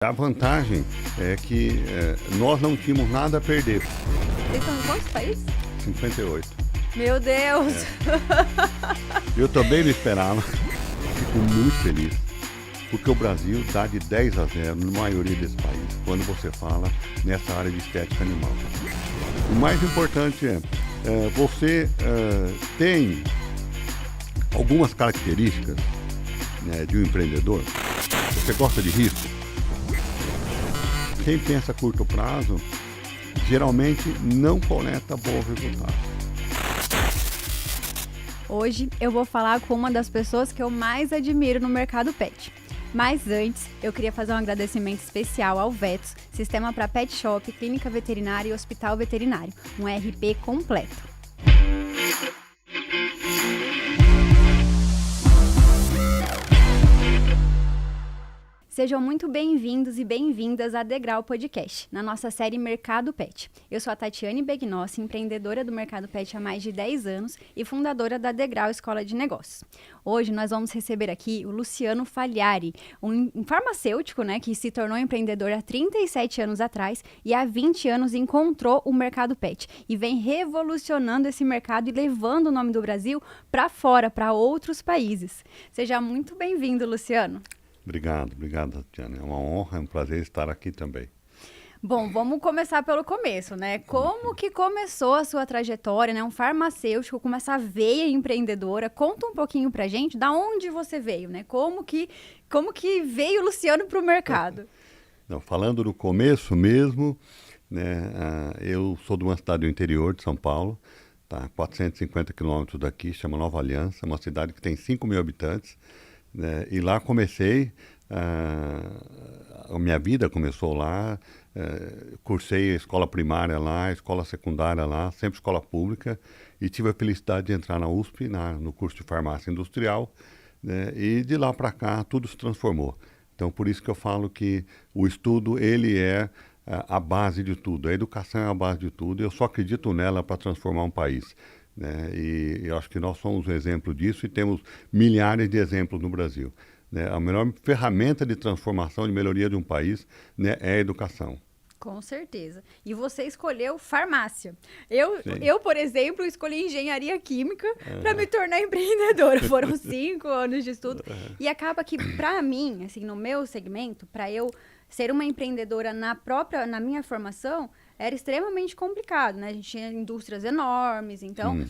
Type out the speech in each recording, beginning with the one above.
A vantagem é que nós não tínhamos nada a perder. Vocês estão em quantos países? 58. Meu Deus! Eu também não esperava. Fico muito feliz. Porque o Brasil dá de 10-0 na maioria desses países, quando você fala nessa área de estética animal. O mais importante você tem algumas características, né, de um empreendedor. Você gosta de risco? Quem pensa a curto prazo, geralmente não coleta bons resultados. Hoje eu vou falar com uma das pessoas que eu mais admiro no mercado pet. Mas antes, eu queria fazer um agradecimento especial ao Vetos, Sistema para Pet Shop, Clínica Veterinária e Hospital Veterinário, um RP completo. Sejam muito bem-vindos e bem-vindas a Degrau Podcast, na nossa série Mercado Pet. Eu sou a Tatiane Begnossi, empreendedora do Mercado Pet há mais de 10 anos e fundadora da Degrau Escola de Negócios. Hoje nós vamos receber aqui o Luciano Fagliari, um farmacêutico, né, que se tornou empreendedor há 37 anos atrás e há 20 anos encontrou o Mercado Pet e vem revolucionando esse mercado e levando o nome do Brasil para fora, para outros países. Seja muito bem-vindo, Luciano. Obrigado, Tatiana. É uma honra, é um prazer estar aqui também. Bom, vamos começar pelo começo, né? Como que começou a sua trajetória, né? Um farmacêutico com essa veia empreendedora. Conta um pouquinho pra gente da onde você veio, né? Como que veio o Luciano pro mercado? Não, falando do começo mesmo, né, eu sou de uma cidade do interior de São Paulo, tá? 450 quilômetros daqui, chama Nova Aliança, uma cidade que tem 5 mil habitantes. E lá comecei, a minha vida começou lá, cursei a escola primária lá, a escola secundária lá, sempre escola pública, e tive a felicidade de entrar na USP, no curso de farmácia industrial, né, e de lá para cá tudo se transformou. Então por isso que eu falo que o estudo ele é a base de tudo, a educação é a base de tudo, eu só acredito nela para transformar um país. Né? E eu acho que nós somos um exemplo disso e temos milhares de exemplos no Brasil. Né? A melhor ferramenta de transformação, de melhoria de um país, né, é a educação. Com certeza. E você escolheu farmácia. Eu, por exemplo, escolhi engenharia química para me tornar empreendedora. Foram 5 anos de estudo. E acaba que, para mim, assim, no meu segmento, para eu ser uma empreendedora na minha formação, era extremamente complicado, né? A gente tinha indústrias enormes, então...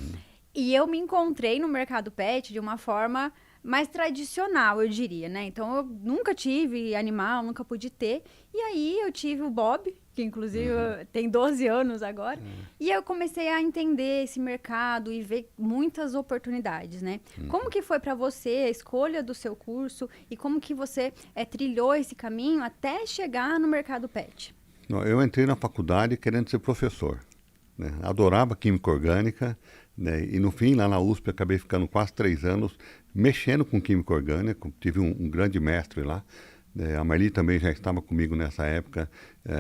E eu me encontrei no mercado pet de uma forma mais tradicional, eu diria, né? Então, eu nunca tive animal, nunca pude ter. E aí, eu tive o Bob, que inclusive tem 12 anos agora. E eu comecei a entender esse mercado e ver muitas oportunidades, né? Como que foi para você a escolha do seu curso e como que você trilhou esse caminho até chegar no mercado pet? Eu entrei na faculdade querendo ser professor, né? Adorava química orgânica, né? E no fim, lá na USP, acabei ficando quase 3 anos mexendo com química orgânica. Tive um grande mestre lá. A Marli também já estava comigo nessa época,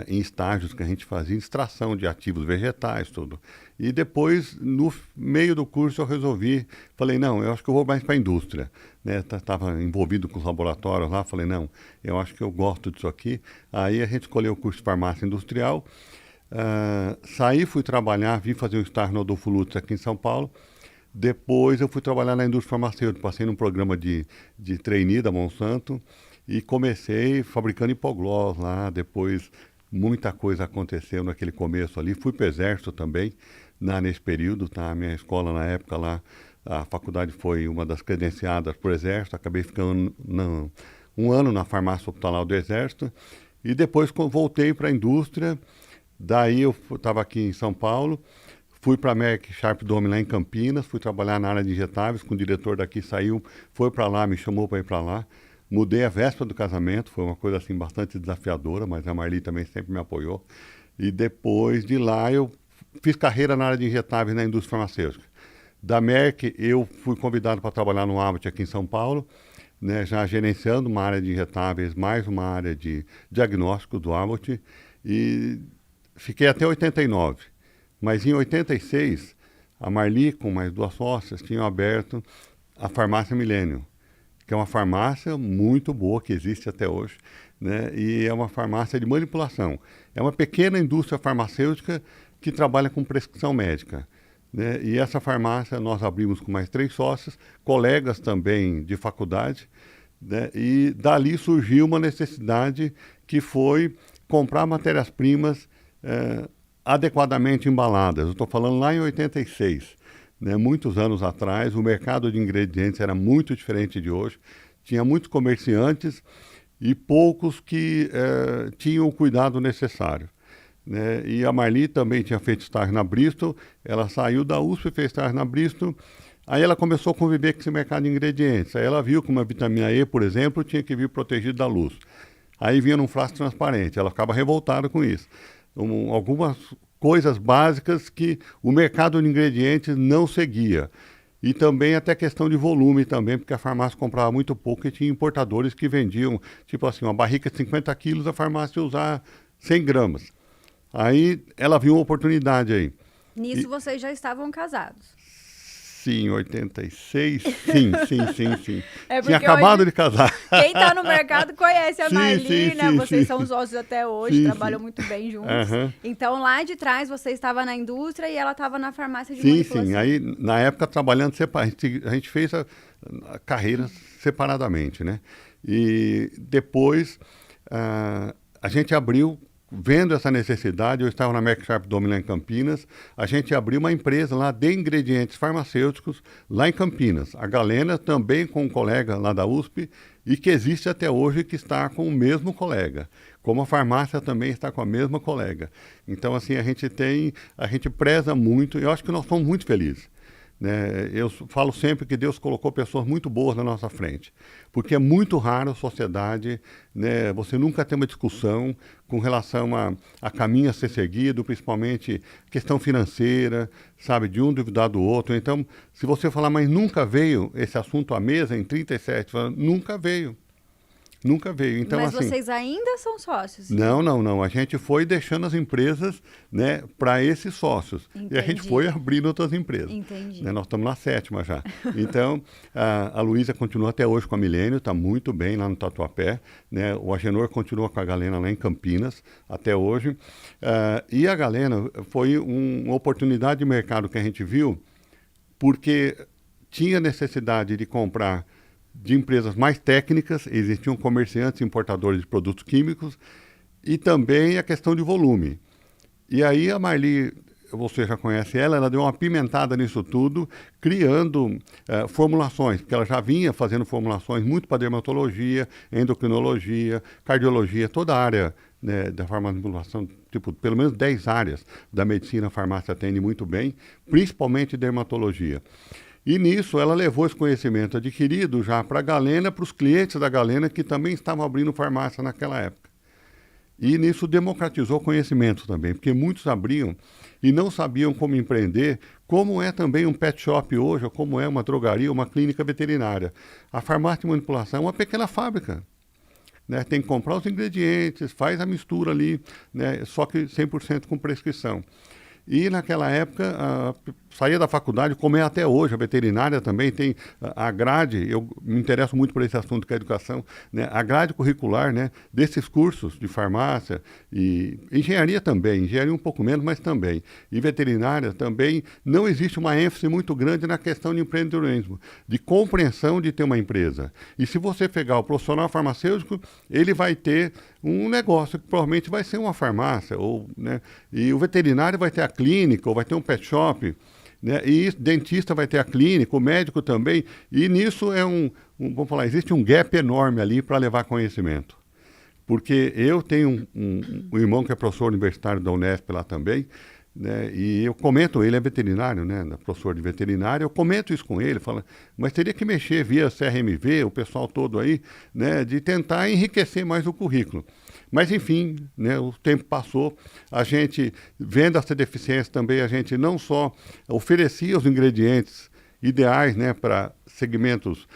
em estágios que a gente fazia extração de ativos vegetais, tudo. E depois, no meio do curso, eu resolvi, falei, não, eu acho que eu vou mais para a indústria. Estava envolvido com os laboratórios lá, falei, não, eu acho que eu gosto disso aqui. Aí a gente escolheu o curso de farmácia industrial, saí, fui trabalhar, vim fazer um estágio no Adolfo Lutz aqui em São Paulo. Depois eu fui trabalhar na indústria farmacêutica, passei num programa de trainee da Monsanto, e comecei fabricando hipoglós lá, depois muita coisa aconteceu naquele começo ali. Fui para o Exército também, nesse período, tá? A minha escola na época lá, a faculdade foi uma das credenciadas para o Exército, acabei ficando um ano na farmácia hospitalar do Exército, e depois voltei para a indústria, daí eu estava aqui em São Paulo, fui para a Merck Sharp Dome lá em Campinas, fui trabalhar na área de injetáveis, com o diretor daqui saiu, foi para lá, me chamou para ir para lá. Mudei a véspera do casamento, foi uma coisa assim bastante desafiadora, mas a Marli também sempre me apoiou. E depois de lá eu fiz carreira na área de injetáveis na indústria farmacêutica. Da Merck eu fui convidado para trabalhar no Abbott aqui em São Paulo, né, já gerenciando uma área de injetáveis, mais uma área de diagnóstico do Abbott, e fiquei até 89. Mas em 86, a Marli com mais 2 sócias tinham aberto a farmácia Millennium, que é uma farmácia muito boa, que existe até hoje, né? E é uma farmácia de manipulação. É uma pequena indústria farmacêutica que trabalha com prescrição médica, né? E essa farmácia nós abrimos com mais 3 sócios, colegas também de faculdade, né? E dali surgiu uma necessidade que foi comprar matérias-primas adequadamente embaladas. Eu estou falando lá em 86, né? Muitos anos atrás, o mercado de ingredientes era muito diferente de hoje. Tinha muitos comerciantes e poucos que tinham o cuidado necessário, né? E a Marli também tinha feito estágio na Bristol, ela saiu da USP e fez estágio na Bristol, aí ela começou a conviver com esse mercado de ingredientes, aí ela viu que uma vitamina E, por exemplo, tinha que vir protegida da luz, aí vinha num frasco transparente, ela ficava revoltada com isso. Algumas coisas básicas que o mercado de ingredientes não seguia. E também até questão de volume também, porque a farmácia comprava muito pouco e tinha importadores que vendiam, tipo assim, uma barrica de 50 quilos, a farmácia ia usar 100 gramas. Aí ela viu uma oportunidade aí. Nisso vocês já estavam casados? Sim, 86, sim. Tinha acabado de casar. Quem está no mercado conhece a Marli, né? Vocês são sim. Sócios até hoje, trabalham muito bem juntos. Então, lá de trás, você estava na indústria e ela estava na farmácia de manipulação. Sim. Aí, na época, trabalhando separado, a gente fez a carreira separadamente, né? E depois, a gente abriu, vendo essa necessidade, eu estava na Merck Sharp Dominant em Campinas, a gente abriu uma empresa lá de ingredientes farmacêuticos lá em Campinas. A Galena também com um colega lá da USP e que existe até hoje, que está com o mesmo colega. Como a farmácia também está com a mesma colega. Então, assim, a gente preza muito, eu acho que nós somos muito felizes, né? Eu falo sempre que Deus colocou pessoas muito boas na nossa frente, porque é muito raro a sociedade, né, você nunca tem uma discussão com relação a caminho a ser seguido, principalmente questão financeira, sabe, de um duvidar do outro. Então, se você falar, mas nunca veio esse assunto à mesa em 37, nunca veio. Nunca veio. Então, mas assim, vocês ainda são sócios? Não. A gente foi deixando as empresas, né, para esses sócios. Entendi. E a gente foi abrindo outras empresas. Entendi. Né, nós estamos na 7ª já. Então, a Luísa continua até hoje com a Milênio, está muito bem lá no Tatuapé. Né, o Agenor continua com a Galena lá em Campinas, até hoje. E a Galena foi uma oportunidade de mercado que a gente viu, porque tinha necessidade de comprar de empresas mais técnicas, existiam comerciantes e importadores de produtos químicos, e também a questão de volume. E aí a Marli, você já conhece ela deu uma pimentada nisso tudo, criando formulações, porque ela já vinha fazendo formulações muito para dermatologia, endocrinologia, cardiologia, toda a área, né, da farmacologia, tipo, pelo menos 10 áreas da medicina a farmácia atende muito bem, principalmente dermatologia. E nisso ela levou esse conhecimento adquirido já para a Galena, para os clientes da Galena que também estavam abrindo farmácia naquela época. E nisso democratizou o conhecimento também, porque muitos abriam e não sabiam como empreender, como é também um pet shop hoje, ou como é uma drogaria, uma clínica veterinária. A farmácia de manipulação é uma pequena fábrica, né? Tem que comprar os ingredientes, faz a mistura ali, né? Só que 100% com prescrição. E naquela época, saía da faculdade, como é até hoje, a veterinária também tem a grade, eu me interesso muito por esse assunto que é a educação, né, a grade curricular, né, desses cursos de farmácia e engenharia também, engenharia um pouco menos, mas também. E veterinária também, não existe uma ênfase muito grande na questão de empreendedorismo, de compreensão de ter uma empresa. E se você pegar o profissional farmacêutico, ele vai ter um negócio que provavelmente vai ser uma farmácia, ou, né, e o veterinário vai ter a clínica, ou vai ter um pet shop, né, e dentista vai ter a clínica, o médico também, e nisso vamos falar, existe um gap enorme ali para levar conhecimento. Porque eu tenho um irmão que é professor universitário da Unesp lá também, né, e eu comento, ele é veterinário, né, professor de veterinária, eu comento isso com ele, falo, mas teria que mexer via CRMV, o pessoal todo aí, né, de tentar enriquecer mais o currículo. Mas, enfim, né, o tempo passou, a gente, vendo essa deficiência também, a gente não só oferecia os ingredientes ideais, né, para segmentos,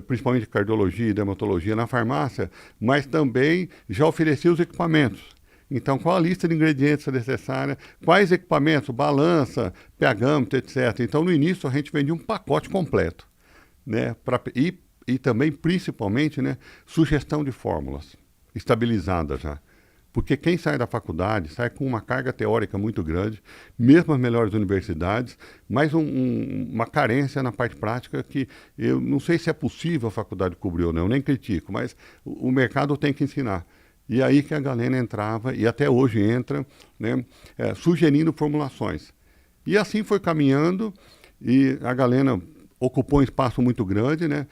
principalmente cardiologia e dermatologia na farmácia, mas também já oferecia os equipamentos. Então, qual a lista de ingredientes necessária, quais equipamentos, balança, pH-metro, etc. Então, no início, a gente vendia um pacote completo, né, e também, principalmente, né, sugestão de fórmulas. estabilizada já. Porque quem sai da faculdade sai com uma carga teórica muito grande, mesmo as melhores universidades, mas uma carência na parte prática que eu não sei se é possível a faculdade cobrir ou não, eu nem critico, mas o mercado tem que ensinar. E aí que a Galena entrava, e até hoje entra, né, sugerindo formulações. E assim foi caminhando, e a Galena ocupou um espaço muito grande, né?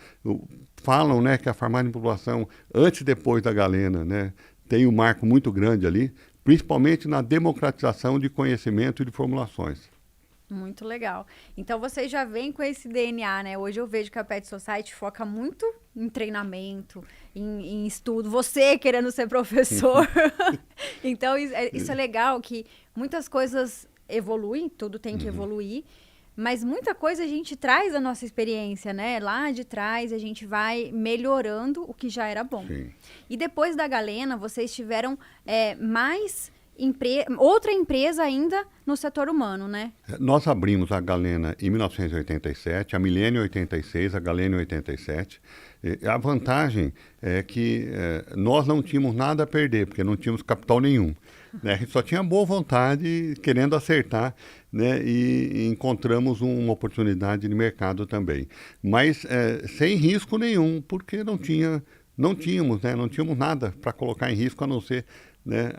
Falam, né, que a farmácia de população, antes e depois da Galena, né, tem um marco muito grande ali, principalmente na democratização de conhecimento e de formulações. Muito legal. Então, vocês já vêm com esse DNA, né? Hoje eu vejo que a Pet Society foca muito em treinamento, em estudo. Você querendo ser professor. Então, isso é legal, que muitas coisas evoluem, tudo tem que evoluir. Mas muita coisa a gente traz da nossa experiência, né? Lá de trás a gente vai melhorando o que já era bom. Sim. E depois da Galena, vocês tiveram outra empresa ainda no setor humano, né? Nós abrimos a Galena em 1987, a Milênio em 86, a Galena em 87. A vantagem é que nós não tínhamos nada a perder, porque não tínhamos capital nenhum. Né? A gente só tinha boa vontade, querendo acertar, né? E encontramos uma oportunidade de mercado também. Mas sem risco nenhum, porque não tínhamos, né? Não tínhamos nada para colocar em risco, a não ser, né,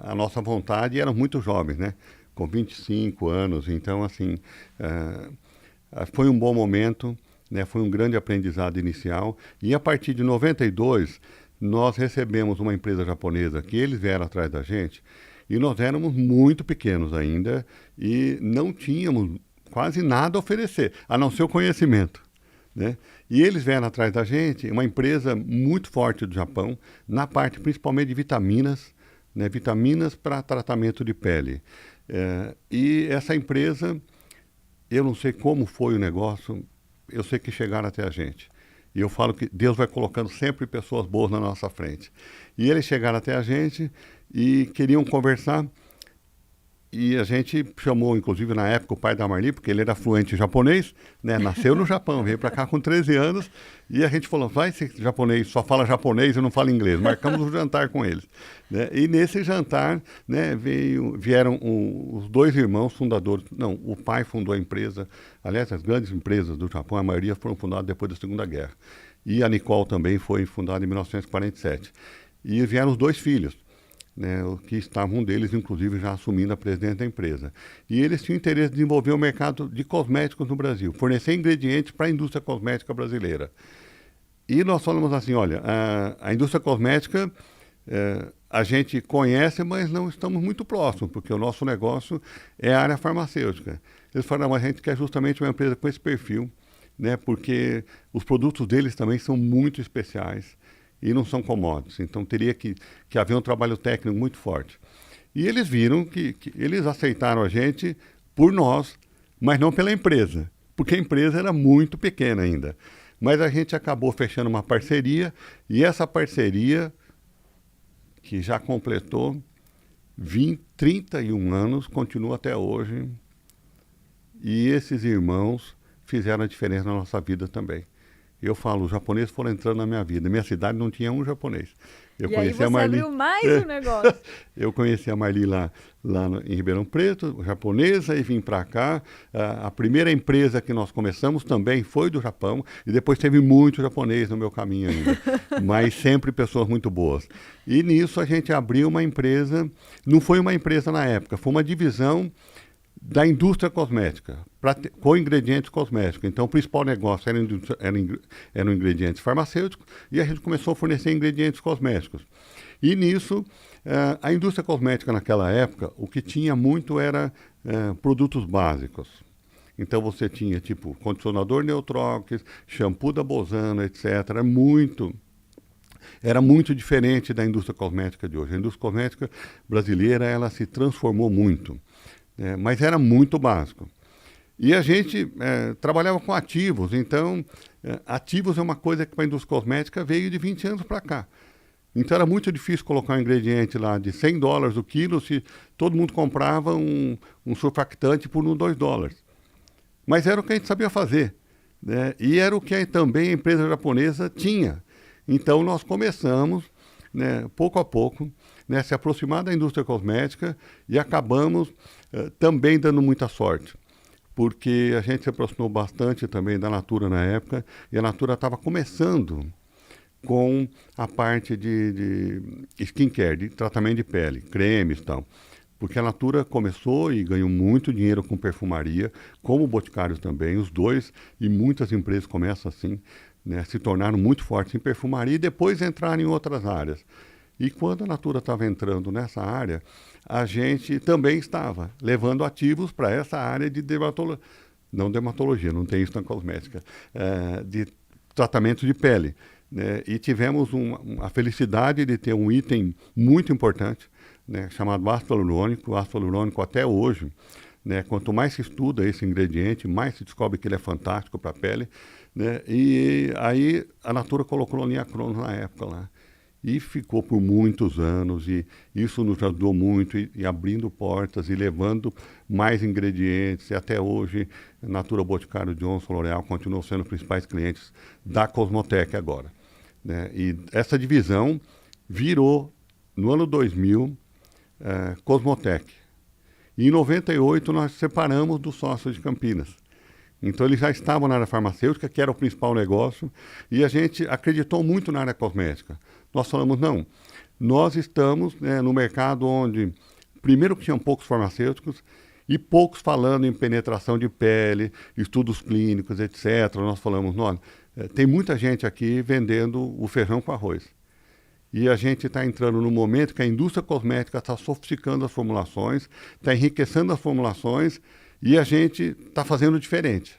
a nossa vontade, e éramos muito jovens, né? Com 25 anos. Então, assim, foi um bom momento, né? Foi um grande aprendizado inicial. E a partir de 92, nós recebemos uma empresa japonesa que eles vieram atrás da gente, e nós éramos muito pequenos ainda e não tínhamos quase nada a oferecer, a não ser o conhecimento, né? E eles vieram atrás da gente, uma empresa muito forte do Japão, na parte principalmente de vitaminas, né? Vitaminas para tratamento de pele. E essa empresa, eu não sei como foi o negócio, eu sei que chegaram até a gente. E eu falo que Deus vai colocando sempre pessoas boas na nossa frente. E eles chegaram até a gente e queriam conversar. E a gente chamou, inclusive, na época, o pai da Marli, porque ele era fluente em japonês, né? Nasceu no Japão, veio para cá com 13 anos. E a gente falou, vai ser japonês, só fala japonês e não fala inglês. Marcamos um jantar com eles. Né? E nesse jantar, né, vieram os dois irmãos fundadores. Não, o pai fundou a empresa. Aliás, as grandes empresas do Japão, a maioria foram fundadas depois da Segunda Guerra. E a Nicole também foi fundada em 1947. E vieram os dois filhos, né, que estavam, um deles, inclusive, já assumindo a presidência da empresa. E eles tinham interesse em desenvolver o mercado de cosméticos no Brasil, fornecer ingredientes para a indústria cosmética brasileira. E nós falamos assim, olha, a indústria cosmética a gente conhece, mas não estamos muito próximos, porque o nosso negócio é a área farmacêutica. Eles falaram, a gente quer justamente uma empresa com esse perfil, né, porque os produtos deles também são muito especiais e não são commodities. Então teria que haver um trabalho técnico muito forte. E eles viram que eles aceitaram a gente por nós, mas não pela empresa, porque a empresa era muito pequena ainda. Mas a gente acabou fechando uma parceria, e essa parceria, que já completou 31 anos, continua até hoje. E esses irmãos fizeram a diferença na nossa vida também. Eu falo, os japoneses foram entrando na minha vida. Minha cidade não tinha um japonês. Eu e aí você abriu mais um negócio. Eu conheci a Marli lá em Ribeirão Preto, japonesa, e vim para cá. A primeira empresa que nós começamos também foi do Japão, e depois teve muito japonês no meu caminho ainda, mas sempre pessoas muito boas. E nisso a gente abriu uma empresa, não foi uma empresa na época, foi uma divisão da indústria cosmética, com ingredientes cosméticos. Então, o principal negócio eram ingredientes farmacêuticos, e a gente começou a fornecer ingredientes cosméticos. E nisso, a indústria cosmética naquela época, o que tinha muito era produtos básicos. Então, você tinha, tipo, condicionador Neutrox, shampoo da Bozano, etc. Era muito diferente da indústria cosmética de hoje. A indústria cosmética brasileira, ela se transformou muito. Mas era muito básico. E a gente trabalhava com ativos, então ativos é uma coisa que para a indústria cosmética veio de 20 anos para cá. Então era muito difícil colocar um ingrediente lá de $100 o quilo se todo mundo comprava um surfactante por $2. Mas era o que a gente sabia fazer, né? E era o que também a empresa japonesa tinha. Então nós começamos né, pouco a pouco, né, se aproximar da indústria cosmética e acabamos também dando muita sorte, porque a gente se aproximou bastante também da Natura na época, e a Natura estava começando com a parte de skincare, de tratamento de pele, cremes e tal. Porque a Natura começou e ganhou muito dinheiro com perfumaria, como o Boticário também, os dois, e muitas empresas começam assim, né, se tornaram muito fortes em perfumaria e depois entraram em outras áreas. E quando a Natura estava entrando nessa área, a gente também estava levando ativos para essa área de dermatologia, não dermatologia, não tem isso na cosmética, de tratamento de pele. Né? E tivemos a felicidade de ter um item muito importante, né, chamado ácido hialurônico. O ácido hialurônico até hoje, né, quanto mais se estuda esse ingrediente, mais se descobre que ele é fantástico para a pele. Né? E aí a Natura colocou a linha Cronos na época lá. E ficou por muitos anos, e isso nos ajudou muito, e abrindo portas, e levando mais ingredientes, e até hoje, Natura, Boticário, Johnson, L'Oréal continuam sendo os principais clientes da Cosmotec agora. Né? E essa divisão virou, no ano 2000, Cosmotec. E em 98 nós separamos dos sócios de Campinas. Então eles já estavam na área farmacêutica, que era o principal negócio, e a gente acreditou muito na área cosmética. Nós falamos, não, nós estamos, né, no mercado onde, primeiro que tinham poucos farmacêuticos, e poucos falando em penetração de pele, estudos clínicos, etc. Nós falamos, olha, tem muita gente aqui vendendo o feijão com arroz. E a gente está entrando no momento que a indústria cosmética está sofisticando as formulações, está enriquecendo as formulações, e a gente está fazendo diferente.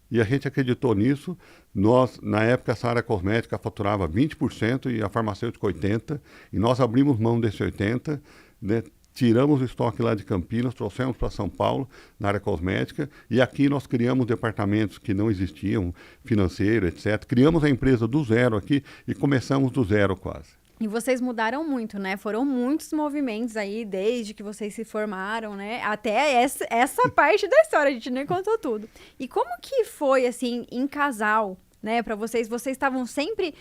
E a gente acreditou nisso. Nós, na época, essa área cosmética faturava 20% e a farmacêutica 80%. E nós abrimos mão desse 80%, né? Tiramos o estoque lá de Campinas, trouxemos para São Paulo, na área cosmética. E aqui nós criamos departamentos que não existiam, financeiro, etc. Criamos a empresa do zero aqui e começamos do zero quase. E vocês mudaram muito, né? Foram muitos movimentos aí, desde que vocês se formaram, né? Até essa parte da história, a gente nem contou tudo. E como que foi, assim, em casal, né? Para vocês, vocês estavam sempre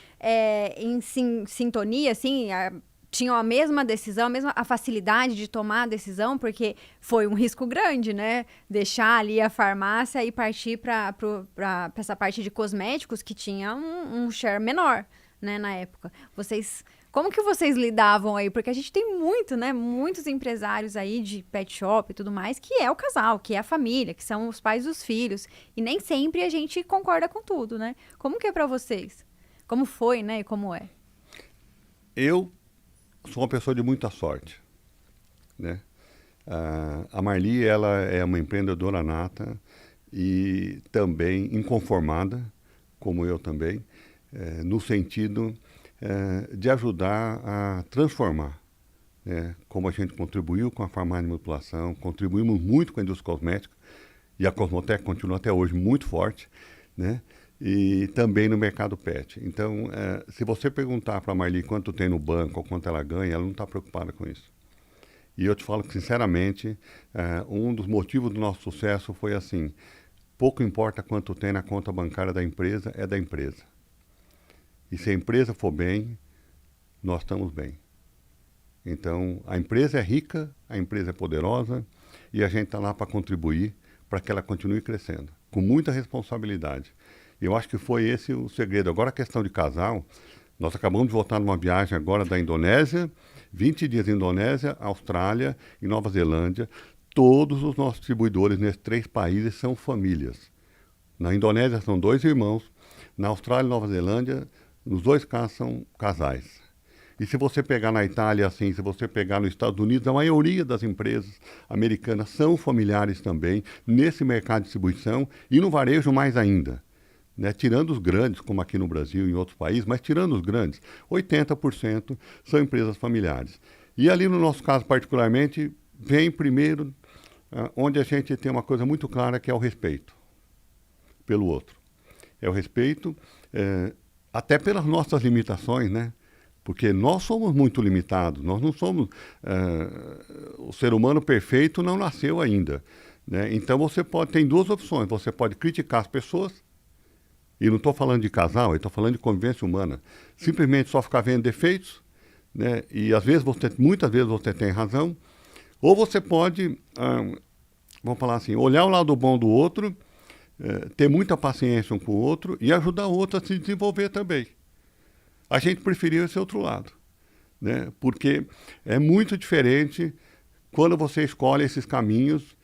em sintonia, assim, tinham a mesma decisão, a facilidade de tomar a decisão, porque foi um risco grande, né? Deixar ali a farmácia e partir para essa parte de cosméticos que tinha um share menor, né, na época. Como que vocês lidavam aí? Porque a gente tem muito, né? Muitos empresários aí de pet shop e tudo mais, que é o casal, que é a família, que são os pais dos filhos. E nem sempre a gente concorda com tudo, né? Como que é pra vocês? Como foi, né? E como é? Eu sou uma pessoa de muita sorte, né? A Marli, ela é uma empreendedora nata e também inconformada, como eu também, no sentido de ajudar a transformar, né? Como a gente contribuiu com a farmácia de manipulação, contribuímos muito com a indústria cosmética, e a Cosmotec continua até hoje muito forte, né? E também no mercado pet. Então, se você perguntar para a Marli quanto tem no banco ou quanto ela ganha, ela não está preocupada com isso. E eu te falo que, sinceramente, um dos motivos do nosso sucesso foi assim, pouco importa quanto tem na conta bancária da empresa, é da empresa. E se a empresa for bem, nós estamos bem. Então, a empresa é rica, a empresa é poderosa, e a gente está lá para contribuir para que ela continue crescendo, com muita responsabilidade. E eu acho que foi esse o segredo. Agora, a questão de casal, nós acabamos de voltar numa viagem agora da Indonésia, 20 dias em Indonésia, Austrália e Nova Zelândia. Todos os nossos distribuidores nesses 3 países são famílias. Na Indonésia são 2 irmãos, na Austrália e Nova Zelândia, nos 2 casos são casais. E se você pegar na Itália, assim, se você pegar nos Estados Unidos, a maioria das empresas americanas são familiares também, nesse mercado de distribuição e no varejo mais ainda. Né? Tirando os grandes, como aqui no Brasil e em outros países, mas tirando os grandes, 80% são empresas familiares. E ali no nosso caso particularmente, vem primeiro onde a gente tem uma coisa muito clara, que é o respeito pelo outro. É o respeito, até pelas nossas limitações, né? Porque nós somos muito limitados, nós não somos... o ser humano perfeito não nasceu ainda. Né? Então você tem 2 opções, você pode criticar as pessoas, E não estou falando de casal, eu estou falando de convivência humana. Simplesmente só ficar vendo defeitos, né? E às vezes muitas vezes você tem razão, ou você pode, vamos falar assim, olhar o lado bom do outro, ter muita paciência um com o outro e ajudar o outro a se desenvolver também. A gente preferiu esse outro lado, né? Porque é muito diferente quando você escolhe esses caminhos,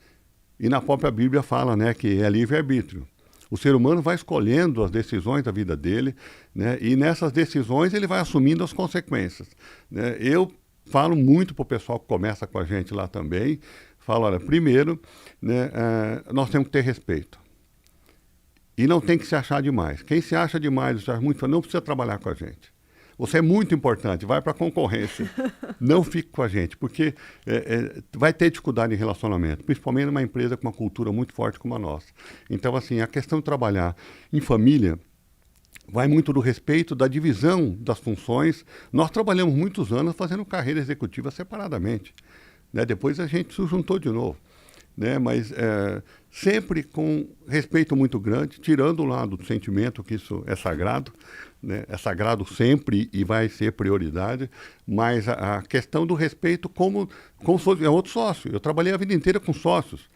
e na própria Bíblia fala, né, que é livre-arbítrio. O ser humano vai escolhendo as decisões da vida dele, né, e nessas decisões ele vai assumindo as consequências, né? Eu falo muito para o pessoal que começa com a gente lá também, falo, olha, primeiro, né, nós temos que ter respeito. E não tem que se achar demais. Quem se acha demais, não precisa trabalhar com a gente. Você é muito importante, vai para a concorrência. Não fique com a gente, porque vai ter dificuldade em relacionamento, principalmente numa empresa com uma cultura muito forte como a nossa. Então, assim, a questão de trabalhar em família vai muito do respeito, da divisão das funções. Nós trabalhamos muitos anos fazendo carreira executiva separadamente, né? Depois a gente se juntou de novo, né? Mas sempre com respeito muito grande, tirando o lado do sentimento, que isso é sagrado, né? É sagrado sempre e vai ser prioridade, mas a questão do respeito como se fosse outro sócio. Eu trabalhei a vida inteira com sócios,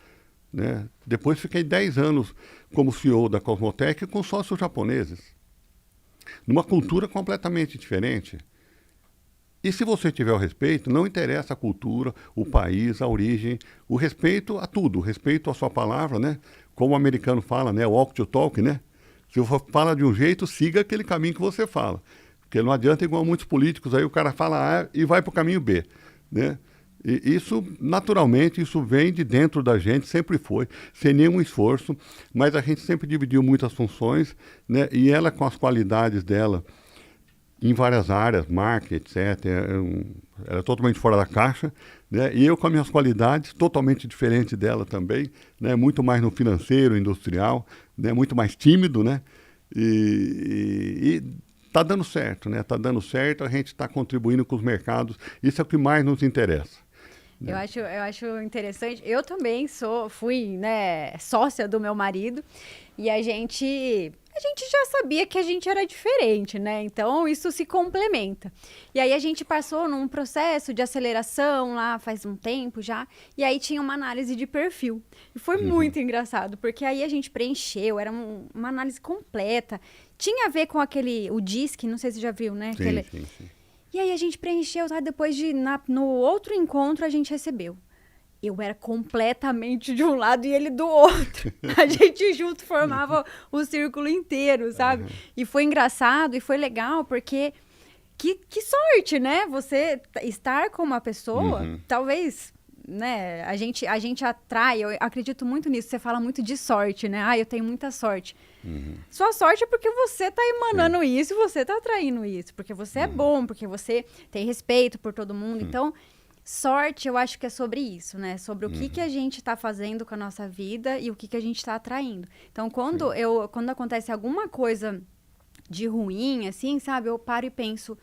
né? Depois fiquei 10 anos como CEO da Cosmotec com sócios japoneses, numa cultura completamente diferente. E se você tiver o respeito, não interessa a cultura, o país, a origem, o respeito a tudo, o respeito à sua palavra, né? Como o americano fala, né? Walk to talk, né? Se você fala de um jeito, siga aquele caminho que você fala. Porque não adianta, igual muitos políticos, aí o cara fala A e vai para o caminho B, né? E isso, naturalmente, isso vem de dentro da gente, sempre foi, sem nenhum esforço, mas a gente sempre dividiu muitas funções, né? E ela, com as qualidades dela, em várias áreas, marketing, etc., ela é totalmente fora da caixa, né? E eu com as minhas qualidades, totalmente diferente dela também, né? Muito mais no financeiro, industrial, né? Muito mais tímido, né? E tá dando certo, né? Tá dando certo, a gente está contribuindo com os mercados, isso é o que mais nos interessa. Eu acho interessante. Eu também fui, né, sócia do meu marido e a gente já sabia que a gente era diferente, né? Então isso se complementa. E aí a gente passou num processo de aceleração lá faz um tempo já, e aí tinha uma análise de perfil. E foi muito engraçado, porque aí a gente preencheu, era uma análise completa. Tinha a ver com o DISC, não sei se você já viu, né? Sim. E aí a gente preencheu, tá? Depois no outro encontro a gente recebeu. Eu era completamente de um lado e ele do outro. A gente junto formava o círculo inteiro, sabe? E foi engraçado e foi legal porque que sorte, né? Você estar com uma pessoa, talvez, né? A gente atrai, eu acredito muito nisso. Você fala muito de sorte, né? Eu tenho muita sorte. Sua sorte é porque você tá emanando isso e você tá atraindo isso. Porque você é bom, porque você tem respeito por todo mundo. Então, sorte, eu acho que é sobre isso, né? Sobre o que a gente tá fazendo com a nossa vida e o que a gente tá atraindo. Então, quando acontece alguma coisa de ruim, assim, sabe? Eu paro e penso, o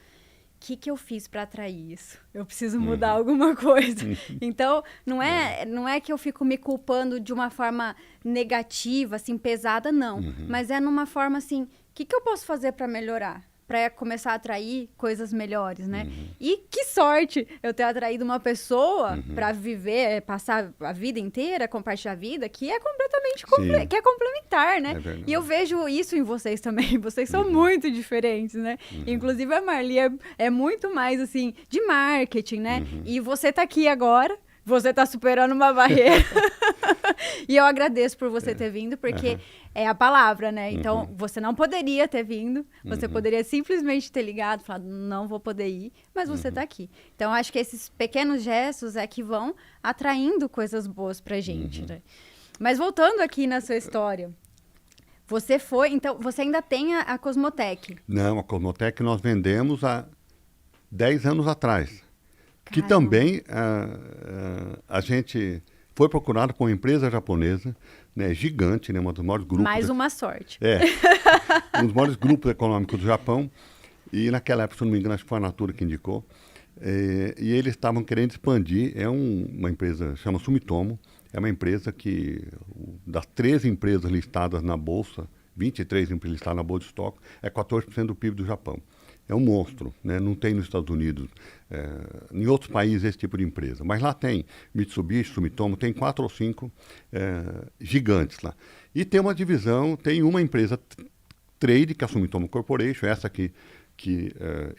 que eu fiz para atrair isso? Eu preciso mudar alguma coisa. Então, não é que eu fico me culpando de uma forma negativa, assim, pesada, não. Mas é numa forma assim, o que eu posso fazer para melhorar? Para começar a atrair coisas melhores, né? E que sorte eu ter atraído uma pessoa para viver, passar a vida inteira, compartilhar a vida, que é completamente que é complementar, né? E eu vejo isso em vocês também. Vocês são muito diferentes, né? Inclusive a Marli é muito mais assim de marketing, né? E você tá aqui agora. Você tá superando uma barreira. E eu agradeço por você ter vindo, porque é a palavra, né? Então, você não poderia ter vindo. Você poderia simplesmente ter ligado, falado, não vou poder ir, mas você tá aqui. Então, acho que esses pequenos gestos é que vão atraindo coisas boas pra gente, né? Mas voltando aqui na sua história, então, você ainda tem a Cosmotec? Não, a Cosmotec nós vendemos há 10 anos atrás. Que Caramba. também a gente foi procurado por uma empresa japonesa, né, gigante, né, um dos maiores grupos. Mais uma sorte. Um dos maiores grupos econômicos do Japão. E naquela época, se não me engano, acho que foi a Natura que indicou. E eles estavam querendo expandir. É uma empresa, chama Sumitomo. É uma empresa que, das 13 empresas listadas na Bolsa, 23 empresas listadas na Bolsa de Estoque, é 14% do PIB do Japão. É um monstro, né? Não tem nos Estados Unidos, em outros países esse tipo de empresa. Mas lá tem Mitsubishi, Sumitomo, tem 4 ou 5 gigantes lá. E tem uma divisão, tem uma empresa trade, que é a Sumitomo Corporation, essa que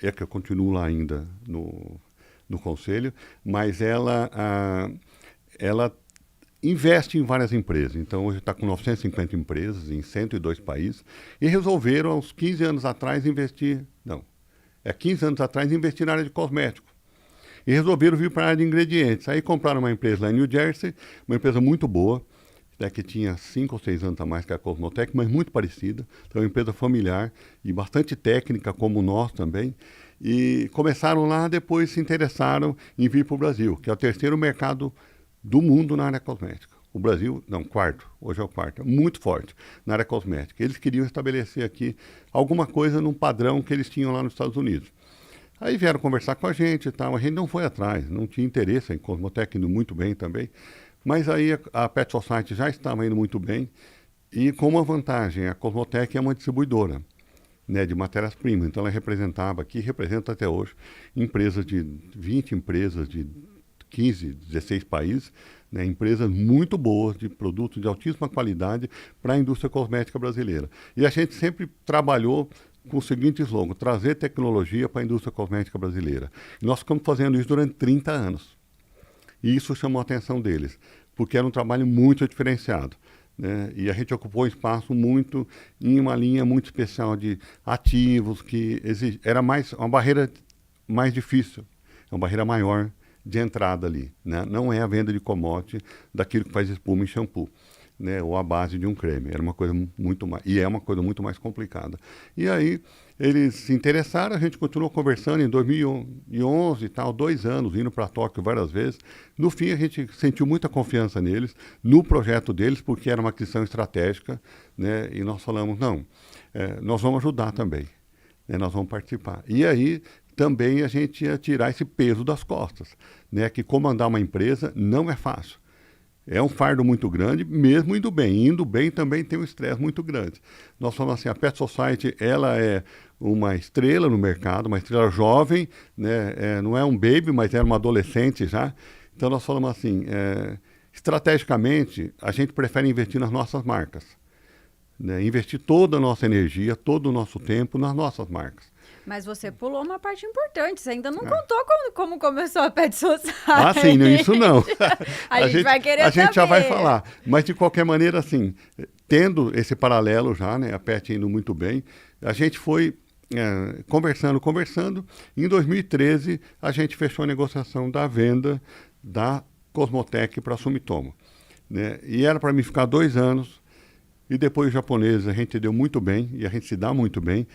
é que eu continuo lá ainda no conselho, mas ela investe em várias empresas. Então, hoje está com 950 empresas em 102 países e resolveram, há uns 15 anos atrás, investir na área de cosméticos. E resolveram vir para a área de ingredientes. Aí compraram uma empresa lá em New Jersey, uma empresa muito boa, que tinha 5 ou 6 anos a mais que a Cosmotec, mas muito parecida. Então, é uma empresa familiar e bastante técnica, como nós também. E começaram lá, depois se interessaram em vir para o Brasil, que é o terceiro mercado do mundo na área cosmética. O Brasil, não, quarto, hoje é o quarto, muito forte na área cosmética. Eles queriam estabelecer aqui alguma coisa num padrão que eles tinham lá nos Estados Unidos. Aí vieram conversar com a gente e tal, a gente não foi atrás, não tinha interesse em Cosmotec indo muito bem também, mas aí a Pet Society já estava indo muito bem e com uma vantagem, a Cosmotec é uma distribuidora, né, de matérias-primas, então ela representava aqui, representa até hoje, empresas de 20 empresas de 15, 16 países, né, empresas muito boas de produtos de altíssima qualidade para a indústria cosmética brasileira. E a gente sempre trabalhou com o seguinte slogan: trazer tecnologia para a indústria cosmética brasileira. E nós ficamos fazendo isso durante 30 anos. E isso chamou a atenção deles, porque era um trabalho muito diferenciado, né? E a gente ocupou um espaço muito em uma linha muito especial de ativos, que era uma barreira mais difícil, uma barreira maior de entrada ali, né? Não é a venda de commodity daquilo que faz espuma em shampoo, né? Ou a base de um creme. Era uma coisa muito mais, e é uma coisa muito mais complicada. E aí eles se interessaram, a gente continuou conversando em 2011 e tal, 2 anos, indo para Tóquio várias vezes. No fim, a gente sentiu muita confiança neles, no projeto deles, porque era uma aquisição estratégica, né? E nós falamos, não, nós vamos ajudar também, né? Nós vamos participar. E aí também a gente ia tirar esse peso das costas, né? Que comandar uma empresa não é fácil. É um fardo muito grande, mesmo indo bem. Indo bem também tem um estresse muito grande. Nós falamos assim, a Pet Society, ela é uma estrela no mercado, uma estrela jovem, né? Não é um baby, mas era uma adolescente já. Então nós falamos assim, estrategicamente, a gente prefere investir nas nossas marcas, né? Investir toda a nossa energia, todo o nosso tempo nas nossas marcas. Mas você pulou uma parte importante, você ainda não contou como começou a Pet Society. Ah, sim, não, isso não. a gente vai querer saber. A gente já vai falar. Mas, de qualquer maneira, assim, tendo esse paralelo já, né, a Pet indo muito bem, a gente foi conversando. Em 2013, a gente fechou a negociação da venda da Cosmotec para a Sumitomo, né? E era para mim ficar 2 anos, e depois os japoneses, a gente deu muito bem, e a gente se dá muito bem.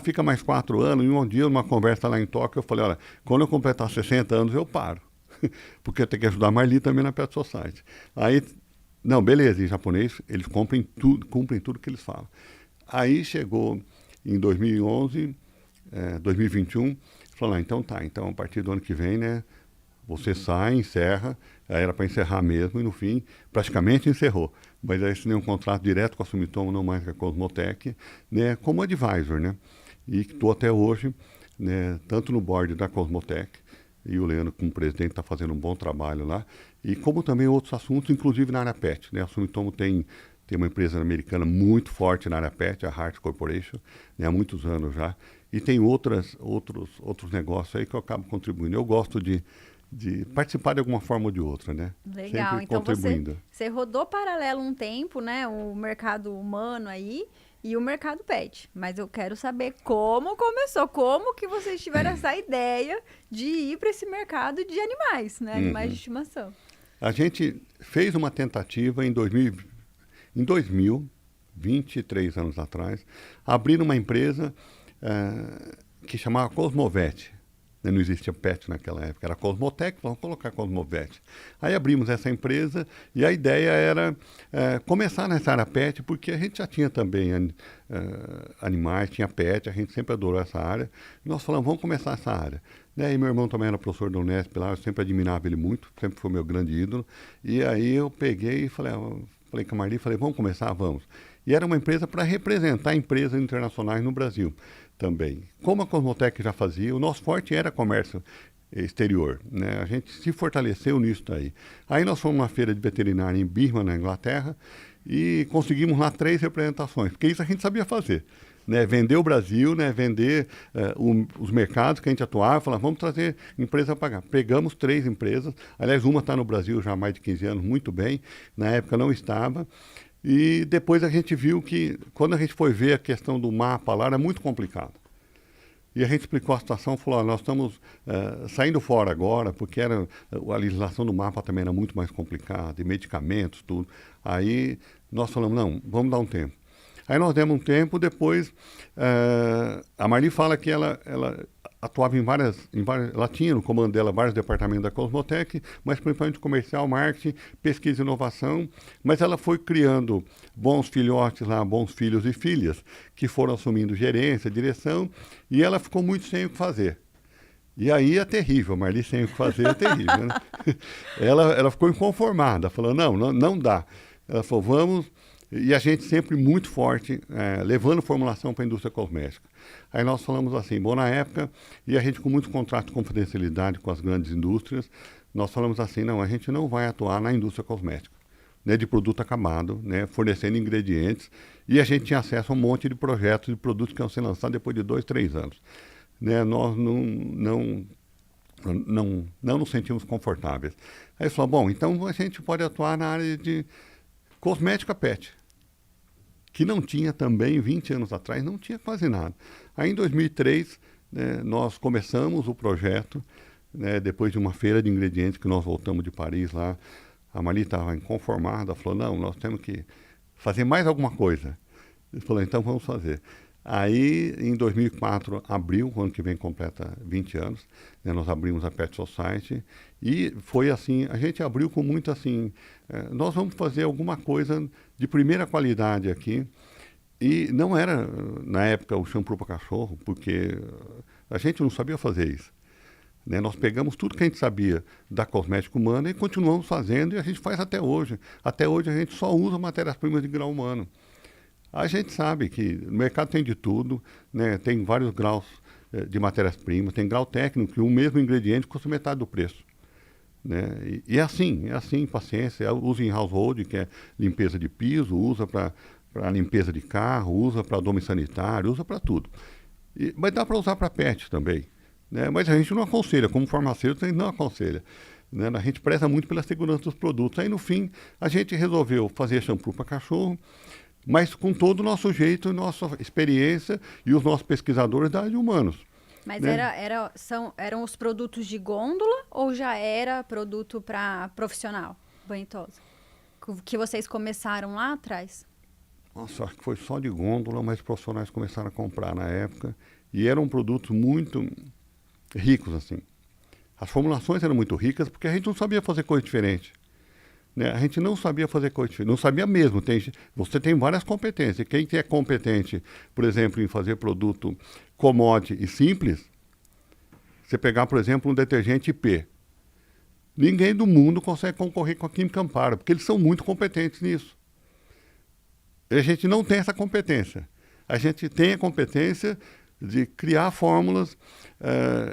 Fica mais 4 anos. E um dia, numa conversa lá em Tóquio, eu falei, olha, quando eu completar 60 anos, eu paro. Porque eu tenho que ajudar a Marli também na Pet Society. Aí, não, beleza, em japonês, eles cumprem tudo que eles falam. Aí chegou em 2011, 2021, falou, então tá, então a partir do ano que vem, né, você sai, encerra. Aí era para encerrar mesmo, e no fim, praticamente encerrou. Mas aí assinei um contrato direto com a Sumitomo, não mais com a Cosmotec, né, como advisor, né? E estou até hoje, né, tanto no board da Cosmotec, e o Leandro, como presidente, está fazendo um bom trabalho lá, e como também outros assuntos, inclusive na área pet, né? A Sumitomo tem uma empresa americana muito forte na área pet, a Heart Corporation, né, há muitos anos já, e tem outros negócios aí que eu acabo contribuindo. Eu gosto de participar de alguma forma ou de outra, né? Legal, sempre então contribuindo. Você rodou paralelo um tempo, né? O mercado humano aí e o mercado pet. Mas eu quero saber como começou, como que vocês tiveram essa ideia de ir para esse mercado de animais, né? Animais de estimação. A gente fez uma tentativa em 2000, 23 anos atrás, abrir uma empresa que chamava Cosmovet. Não existia Pet naquela época, era Cosmotec, vamos colocar Cosmovet. Aí abrimos essa empresa e a ideia era começar nessa área Pet, porque a gente já tinha também animais, tinha Pet, a gente sempre adorou essa área. E nós falamos, vamos começar essa área. E meu irmão também era professor da Unesp lá, eu sempre admirava ele muito, sempre foi meu grande ídolo. E aí eu peguei e falei com a Marli, vamos começar? Vamos. E era uma empresa para representar empresas internacionais no Brasil também. Como a Cosmotec já fazia, o nosso forte era comércio exterior, né? A gente se fortaleceu nisso daí. Aí nós fomos numa feira de veterinária em Birmingham, na Inglaterra, e conseguimos lá 3 representações, porque isso a gente sabia fazer. Né, vender o Brasil, né, vender os mercados que a gente atuava, falar, vamos trazer empresa para pagar. Pegamos 3 empresas, aliás, uma está no Brasil já há mais de 15 anos, muito bem, na época não estava, e depois a gente viu que, quando a gente foi ver a questão do mapa lá, era muito complicado. E a gente explicou a situação, falou, nós estamos saindo fora agora, porque a legislação do mapa também era muito mais complicada, e medicamentos, tudo. Aí nós falamos, não, vamos dar um tempo. Aí nós demos um tempo, depois a Marli fala que ela atuava em várias, ela tinha no comando dela vários departamentos da Cosmotec, mas principalmente comercial, marketing, pesquisa e inovação, mas ela foi criando bons filhotes lá, bons filhos e filhas, que foram assumindo gerência, direção, e ela ficou muito sem o que fazer. E aí é terrível, a Marli sem o que fazer é terrível, né? Ela ficou inconformada, falou, não dá. Ela falou, vamos... E a gente sempre muito forte, levando formulação para a indústria cosmética. Aí nós falamos assim, bom, na época, e a gente com muito contrato de confidencialidade com as grandes indústrias, nós falamos assim, não, a gente não vai atuar na indústria cosmética, né, de produto acabado, né, fornecendo ingredientes, e a gente tinha acesso a um monte de projetos de produtos que iam ser lançados depois de 2, 3 anos. Né, nós não nos sentimos confortáveis. Aí falou, bom, então a gente pode atuar na área de cosmética pet, que não tinha também, 20 anos atrás, não tinha quase nada. Aí em 2003, né, nós começamos o projeto, né, depois de uma feira de ingredientes que nós voltamos de Paris lá, a Marli estava inconformada, falou, não, nós temos que fazer mais alguma coisa. Ele falou, então vamos fazer. Aí, em 2004, abril, o ano que vem completa 20 anos, né, nós abrimos a Pet Society e foi assim, a gente abriu com muito assim, nós vamos fazer alguma coisa de primeira qualidade aqui. E não era, na época, o shampoo para cachorro, porque a gente não sabia fazer isso. Né? Nós pegamos tudo que a gente sabia da cosmética humana e continuamos fazendo e a gente faz até hoje. Até hoje a gente só usa matérias-primas de grau humano. A gente sabe que no mercado tem de tudo, né? Tem vários graus de matérias-primas, tem grau técnico que o mesmo ingrediente custa metade do preço. Né? E é assim, paciência. Usa em household, que é limpeza de piso, usa para limpeza de carro, usa para domicílio sanitário, usa para tudo. Mas dá para usar para pet também. Né? Mas a gente não aconselha, como farmacêutico, a gente não aconselha. Né? A gente preza muito pela segurança dos produtos. Aí, no fim, a gente resolveu fazer shampoo para cachorro, mas com todo o nosso jeito, nossa experiência e os nossos pesquisadores da área de humanos. Mas né? eram os produtos de gôndola ou já era produto para profissional, banho e tosa? Que vocês começaram lá atrás? Nossa, acho que foi só de gôndola, mas os profissionais começaram a comprar na época. E eram produtos muito ricos, assim. As formulações eram muito ricas porque a gente não sabia fazer coisa diferente. Né? A gente não sabia fazer coisa diferente, não sabia mesmo. Você tem várias competências. Quem é competente, por exemplo, em fazer produto commodity e simples, você pegar, por exemplo, um detergente IP. Ninguém do mundo consegue concorrer com a Química Amparo, porque eles são muito competentes nisso. A gente não tem essa competência. A gente tem a competência de criar fórmulas,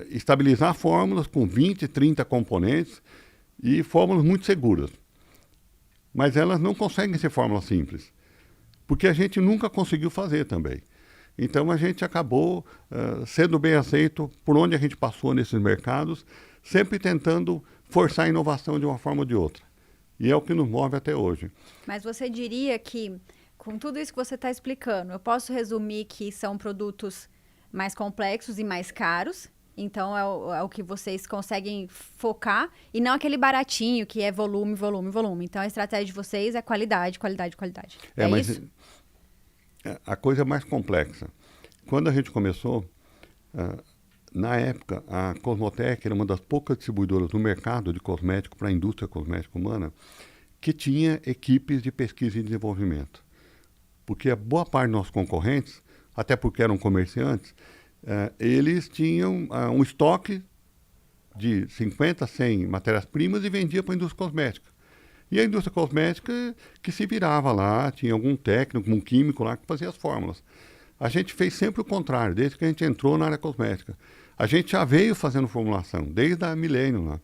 estabilizar fórmulas com 20, 30 componentes e fórmulas muito seguras. Mas elas não conseguem ser fórmulas simples, porque a gente nunca conseguiu fazer também. Então a gente acabou sendo bem aceito por onde a gente passou nesses mercados, sempre tentando forçar a inovação de uma forma ou de outra. E é o que nos move até hoje. Mas você diria que, com tudo isso que você está explicando, eu posso resumir que são produtos mais complexos e mais caros, então é o que vocês conseguem focar, e não aquele baratinho que é volume, volume, volume. Então a estratégia de vocês é qualidade, qualidade, qualidade. Mas isso? A coisa é mais complexa. Quando a gente começou, na época, a Cosmotec era uma das poucas distribuidoras no mercado de cosmético para a indústria cosmética humana que tinha equipes de pesquisa e desenvolvimento. Porque a boa parte dos nossos concorrentes, até porque eram comerciantes, eles tinham um estoque de 50, 100 matérias-primas e vendiam para a indústria cosmética. E a indústria cosmética que se virava lá, tinha algum técnico, um químico lá que fazia as fórmulas. A gente fez sempre o contrário, desde que a gente entrou na área cosmética. A gente já veio fazendo formulação, desde a Millennium lá.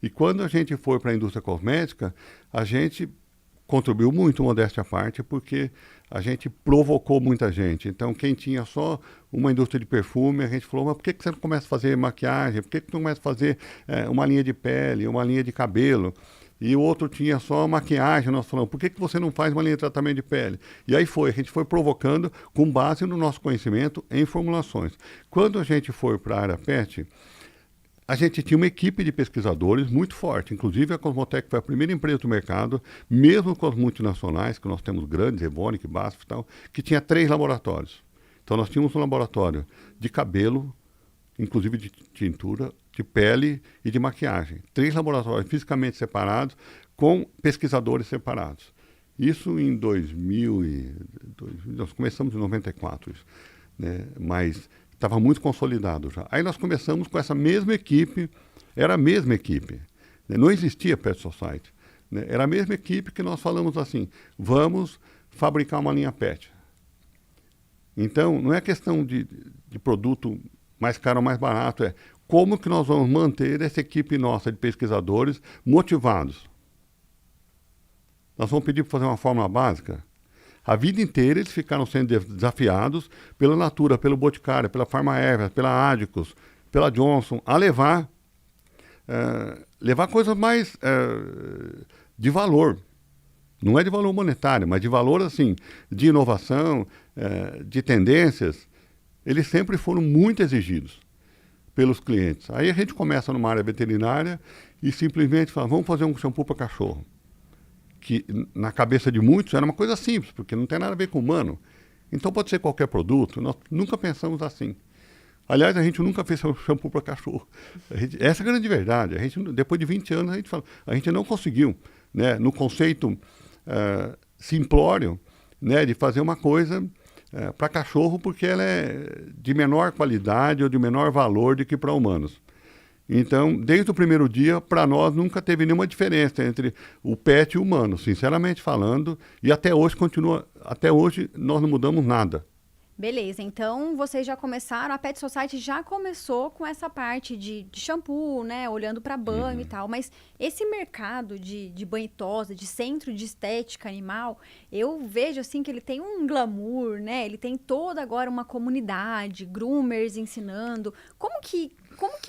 E quando a gente foi para a indústria cosmética, a gente contribuiu muito, modéstia à parte, porque a gente provocou muita gente. Então, quem tinha só uma indústria de perfume, a gente falou, mas por que você não começa a fazer maquiagem? Por que você não começa a fazer uma linha de pele, uma linha de cabelo? E o outro tinha só maquiagem, nós falamos, por que você não faz uma linha de tratamento de pele? E aí a gente foi provocando com base no nosso conhecimento em formulações. Quando a gente foi para a área PET, a gente tinha uma equipe de pesquisadores muito forte, inclusive a Cosmotec foi a primeira empresa do mercado, mesmo com as multinacionais, que nós temos grandes, Evonik, BASF e tal, que tinha 3 laboratórios. Então nós tínhamos um laboratório de cabelo, inclusive de tintura, de pele e de maquiagem. 3 laboratórios fisicamente separados, com pesquisadores separados. Isso em 2000 nós começamos em 94, isso, né? Mas estava muito consolidado já. Aí nós começamos com essa mesma equipe, era a mesma equipe, né? Não existia Pet Society, né? Era a mesma equipe que nós falamos assim, vamos fabricar uma linha PET. Então, não é questão de produto mais caro ou mais barato, é como que nós vamos manter essa equipe nossa de pesquisadores motivados. Nós vamos pedir para fazer uma fórmula básica. A vida inteira eles ficaram sendo desafiados pela Natura, pelo Boticário, pela Pharmaeva, pela Adicus, pela Johnson, a levar coisas mais de valor. Não é de valor monetário, mas de valor assim, de inovação, de tendências. Eles sempre foram muito exigidos pelos clientes. Aí a gente começa numa área veterinária e simplesmente fala, vamos fazer um shampoo para cachorro. Que na cabeça de muitos era uma coisa simples, porque não tem nada a ver com humano. Então pode ser qualquer produto, nós nunca pensamos assim. Aliás, a gente nunca fez shampoo para cachorro. Essa é a grande verdade. Depois de 20 anos, a gente não conseguiu, né, no conceito simplório, né, de fazer uma coisa para cachorro, porque ela é de menor qualidade ou de menor valor do que para humanos. Então, desde o primeiro dia, para nós nunca teve nenhuma diferença entre o pet e o humano, sinceramente falando, e até hoje nós não mudamos nada. Beleza, então vocês já começaram, a Pet Society já começou com essa parte de shampoo, né, olhando para banho e tal, mas esse mercado de banho e tosa, de centro de estética animal, eu vejo assim que ele tem um glamour, né, ele tem toda agora uma comunidade, groomers ensinando, como que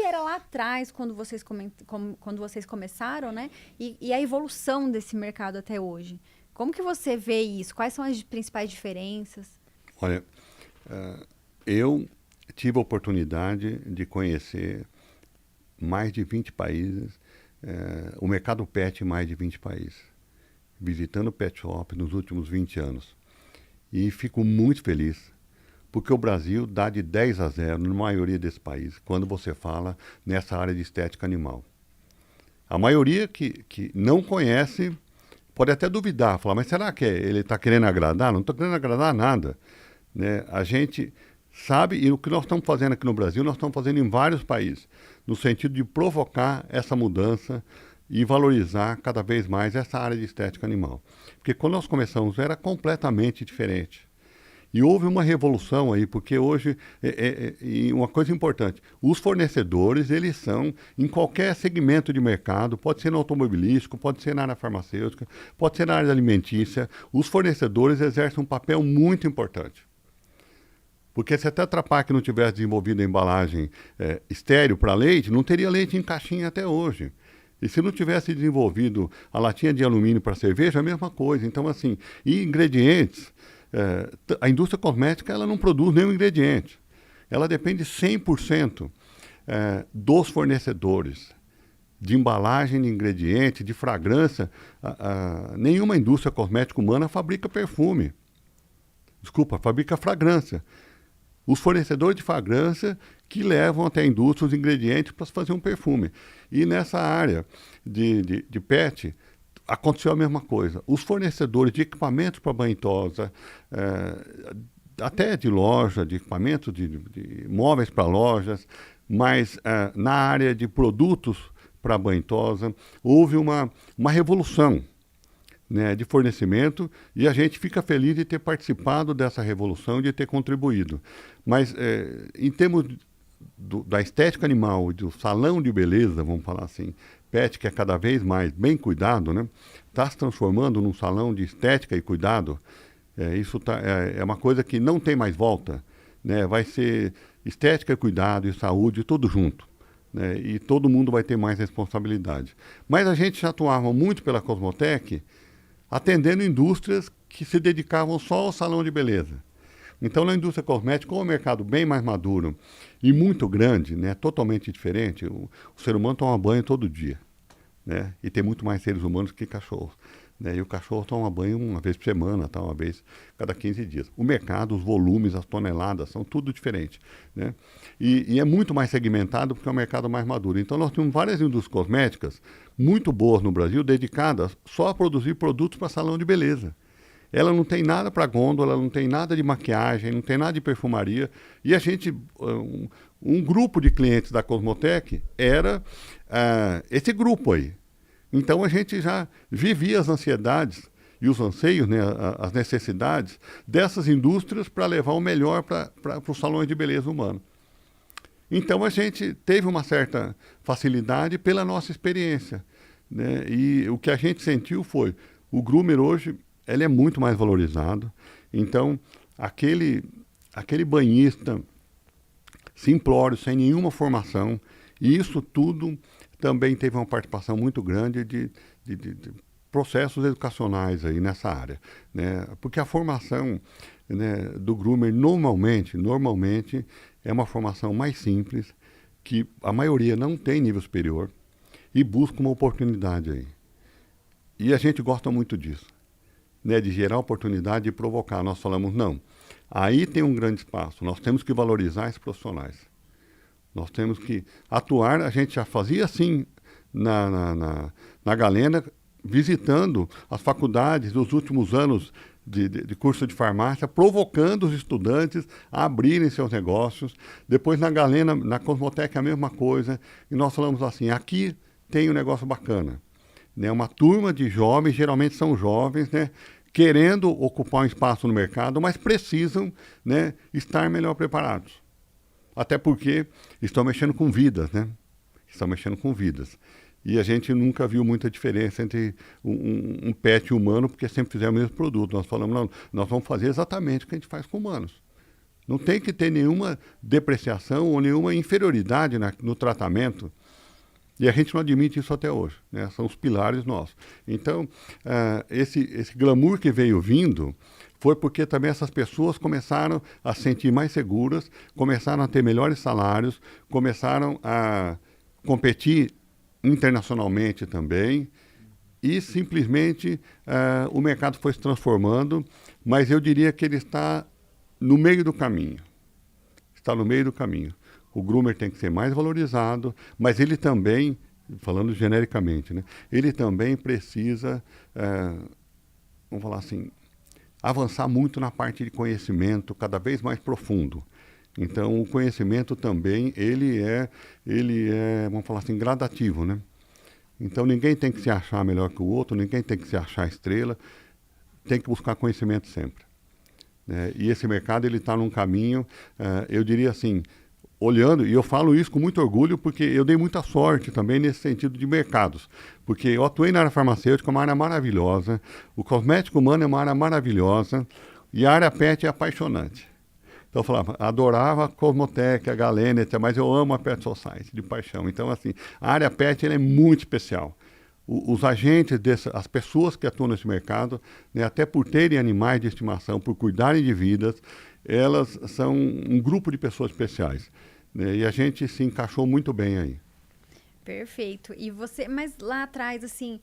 era lá atrás quando vocês começaram, né, e a evolução desse mercado até hoje? Como que você vê isso? Quais são as principais diferenças? Olha, eu tive a oportunidade de conhecer mais de 20 países, o mercado pet em mais de 20 países, visitando pet shop nos últimos 20 anos. E fico muito feliz, porque o Brasil dá de 10-0 na maioria desses países, quando você fala nessa área de estética animal. A maioria que não conhece pode até duvidar, falar, mas será que ele está querendo agradar? Não estou querendo agradar nada. Né? A gente sabe, e o que nós estamos fazendo aqui no Brasil, nós estamos fazendo em vários países, no sentido de provocar essa mudança e valorizar cada vez mais essa área de estética animal. Porque quando nós começamos era completamente diferente. E houve uma revolução aí, porque hoje, e uma coisa importante, os fornecedores, eles são em qualquer segmento de mercado, pode ser no automobilístico, pode ser na área farmacêutica, pode ser na área alimentícia, os fornecedores exercem um papel muito importante. Porque se até a Trapac não tivesse desenvolvido a embalagem estéreo para leite, não teria leite em caixinha até hoje. E se não tivesse desenvolvido a latinha de alumínio para cerveja, a mesma coisa. Então, assim, e ingredientes, a indústria cosmética ela não produz nenhum ingrediente. Ela depende 100% dos fornecedores de embalagem de ingrediente, de fragrância. Nenhuma indústria cosmética humana fabrica perfume. Desculpa, fabrica fragrância. Os fornecedores de fragrância que levam até a indústria os ingredientes para fazer um perfume. E nessa área de pet, aconteceu a mesma coisa. Os fornecedores de equipamentos para banho e tosa, até de loja, de equipamentos, de móveis para lojas, mas na área de produtos para banho e tosa, houve uma revolução. né, de fornecimento, e a gente fica feliz de ter participado dessa revolução, de ter contribuído. Mas, em termos da estética animal, do salão de beleza, vamos falar assim, pet, que é cada vez mais bem cuidado, né, está se transformando num salão de estética e cuidado. Isso é uma coisa que não tem mais volta, né, vai ser estética, cuidado e saúde, tudo junto. Né, e todo mundo vai ter mais responsabilidade. Mas a gente já atuava muito pela Cosmotec, atendendo indústrias que se dedicavam só ao salão de beleza. Então, na indústria cosmética, como é um mercado bem mais maduro e muito grande, né, totalmente diferente, o ser humano toma banho todo dia, né, e tem muito mais seres humanos que cachorros. Né, e o cachorro toma banho uma vez por semana, tá, uma vez cada 15 dias. O mercado, os volumes, as toneladas, são tudo diferente. Né? E é muito mais segmentado porque é um mercado mais maduro. Então, nós temos várias indústrias cosméticas muito boas no Brasil, dedicadas só a produzir produtos para salão de beleza. Ela não tem nada para gôndola, não tem nada de maquiagem, não tem nada de perfumaria. E a gente, um grupo de clientes da Cosmotec era esse grupo aí. Então a gente já vivia as ansiedades e os anseios, né, as necessidades dessas indústrias para levar o melhor para os salões de beleza humano. Então a gente teve uma certa facilidade pela nossa experiência. Né? E o que a gente sentiu foi, o groomer hoje ele é muito mais valorizado. Então aquele banhista simplório, sem nenhuma formação, e isso tudo também teve uma participação muito grande de processos educacionais aí nessa área, né? Porque a formação, né, do groomer normalmente é uma formação mais simples, que a maioria não tem nível superior e busca uma oportunidade aí. E a gente gosta muito disso, né, de gerar oportunidade e provocar. Nós falamos, não, aí tem um grande espaço, nós temos que valorizar esses profissionais. Nós temos que atuar, a gente já fazia assim na Galena, visitando as faculdades dos últimos anos de curso de farmácia, provocando os estudantes a abrirem seus negócios. Depois na Galena, na Cosmotec a mesma coisa, e nós falamos assim, aqui tem um negócio bacana. Né? Uma turma de jovens, geralmente são jovens, né? Querendo ocupar um espaço no mercado, mas precisam, né, estar melhor preparados. Até porque estão mexendo com vidas, né? Estão mexendo com vidas. E a gente nunca viu muita diferença entre um pet humano, porque sempre fizemos o mesmo produto. Nós falamos, não, nós vamos fazer exatamente o que a gente faz com humanos. Não tem que ter nenhuma depreciação ou nenhuma inferioridade no tratamento. E a gente não admite isso até hoje, né? São os pilares nossos. Então, esse glamour que veio vindo foi porque também essas pessoas começaram a se sentir mais seguras, começaram a ter melhores salários, começaram a competir internacionalmente também, e simplesmente o mercado foi se transformando, mas eu diria que ele está no meio do caminho. Está no meio do caminho. O groomer tem que ser mais valorizado, mas ele também, falando genericamente, né, ele também precisa, vamos falar assim, avançar muito na parte de conhecimento, cada vez mais profundo. Então, o conhecimento também, ele é, vamos falar assim, gradativo, né? Então, ninguém tem que se achar melhor que o outro, ninguém tem que se achar estrela, tem que buscar conhecimento sempre. Né? E esse mercado, ele está num caminho, eu diria assim, olhando, e eu falo isso com muito orgulho, porque eu dei muita sorte também nesse sentido de mercados. Porque eu atuei na área farmacêutica, uma área maravilhosa, o cosmético humano é uma área maravilhosa, e a área pet é apaixonante. Então eu falava, adorava a Cosmotec, a Galena, mas eu amo a Pet Society, de paixão. Então, assim, a área pet ela é muito especial. Os agentes, as pessoas que atuam nesse mercado, né, até por terem animais de estimação, por cuidarem de vidas, elas são um grupo de pessoas especiais. Né, e a gente se encaixou muito bem aí. Perfeito. E você, mas lá atrás, assim,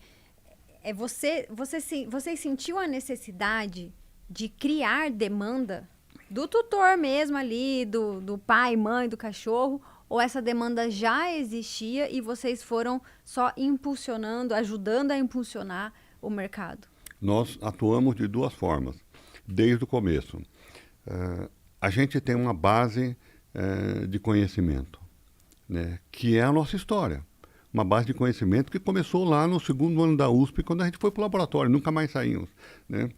você sentiu a necessidade de criar demanda do tutor mesmo ali, do pai, mãe, do cachorro, ou essa demanda já existia e vocês foram só impulsionando, ajudando a impulsionar o mercado? Nós atuamos de duas formas, desde o começo. A gente tem uma base de conhecimento, né, que é a nossa história. uma base de conhecimento que começou lá no segundo ano da USP, quando a gente foi para o laboratório, nunca mais saímos, né?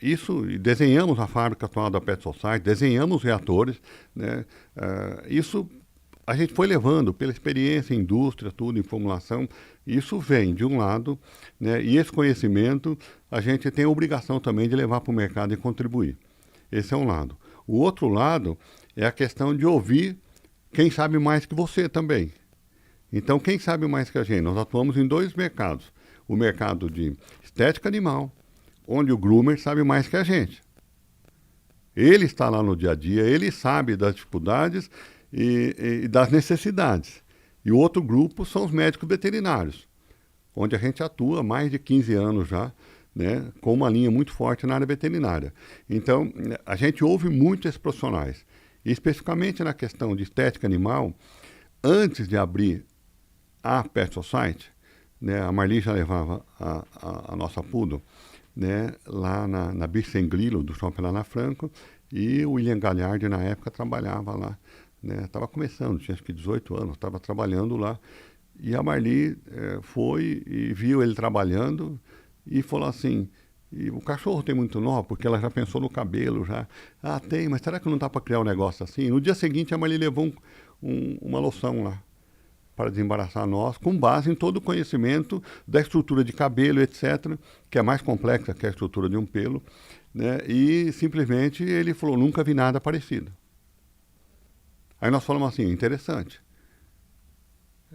E desenhamos a fábrica atual da Pet Society, desenhamos reatores, né? Isso a gente foi levando pela experiência em indústria, tudo, em formulação. Isso vem de um lado, né? E esse conhecimento a gente tem a obrigação também de levar para o mercado e contribuir. Esse é um lado. O outro lado é a questão de ouvir quem sabe mais que você também. Então, quem sabe mais que a gente? Nós atuamos em 2 mercados. O mercado de estética animal, onde o groomer sabe mais que a gente. Ele está lá no dia a dia, ele sabe das dificuldades e das necessidades. E o outro grupo são os médicos veterinários, onde a gente atua há mais de 15 anos já, né, com uma linha muito forte na área veterinária. Então, a gente ouve muito esses profissionais. E especificamente na questão de estética animal, antes de abrir a Pet Society, né, a Marli já levava a nossa Poodle, né, lá na Bicho Sem Grilo, do shopping lá na Franco, e o William Galhardi, na época, trabalhava lá. Estava começando, tinha acho que 18 anos, estava trabalhando lá. E a Marli foi e viu ele trabalhando e falou assim, e o cachorro tem muito nó, porque ela já pensou no cabelo, já. Ah, tem, mas será que não dá para criar um negócio assim? No dia seguinte, a Marli levou uma loção lá para desembaraçar nós, com base em todo o conhecimento da estrutura de cabelo, etc., que é mais complexa que a estrutura de um pelo, né? E simplesmente ele falou, nunca vi nada parecido. Aí nós falamos assim, interessante.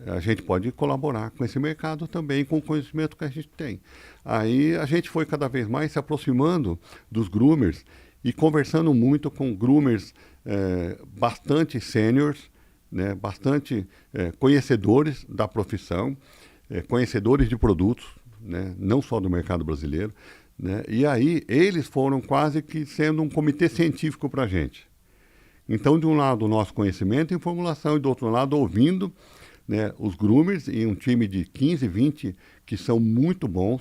A gente pode colaborar com esse mercado também, com o conhecimento que a gente tem. Aí a gente foi cada vez mais se aproximando dos groomers e conversando muito com groomers bastante sêniors, né, bastante conhecedores da profissão, conhecedores de produtos, né, não só do mercado brasileiro, né, e aí eles foram quase que sendo um comitê científico para a gente. Então, de um lado, o nosso conhecimento em formulação, e do outro lado, ouvindo, né, os groomers e um time de 15, 20 que são muito bons,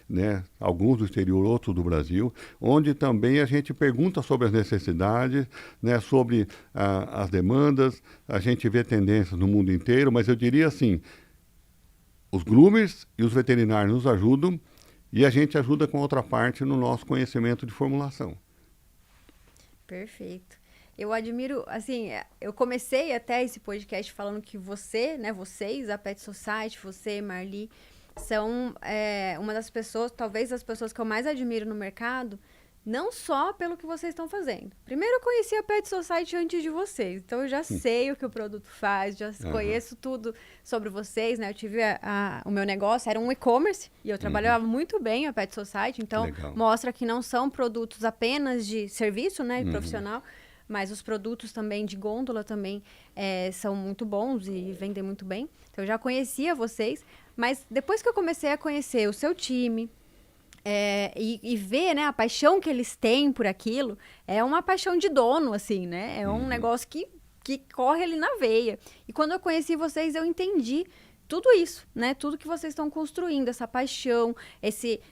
né, alguns do exterior, outros do Brasil, onde também a gente pergunta sobre as necessidades, né, sobre as demandas, a gente vê tendências no mundo inteiro, mas eu diria assim, os groomers e os veterinários nos ajudam e a gente ajuda com a outra parte no nosso conhecimento de formulação. Perfeito. Eu admiro, assim, eu comecei até esse podcast falando que você, né, vocês, a Pet Society, você, Marli, são uma das pessoas, talvez as pessoas que eu mais admiro no mercado, não só pelo que vocês estão fazendo. Primeiro eu conheci a Pet Society antes de vocês, então eu já sei o que o produto faz, já conheço tudo sobre vocês, né? Eu tive o meu negócio, era um e-commerce, e eu trabalhava muito bem a Pet Society, então mostra que não são produtos apenas de serviço, né, profissional, mas os produtos também de gôndola também são muito bons e vendem muito bem. Então eu já conhecia vocês, mas depois que eu comecei a conhecer o seu time e ver, né, a paixão que eles têm por aquilo, é uma paixão de dono, assim, né? É um negócio que corre ali na veia. E quando eu conheci vocês, eu entendi tudo isso, né? Tudo que vocês estão construindo, essa paixão,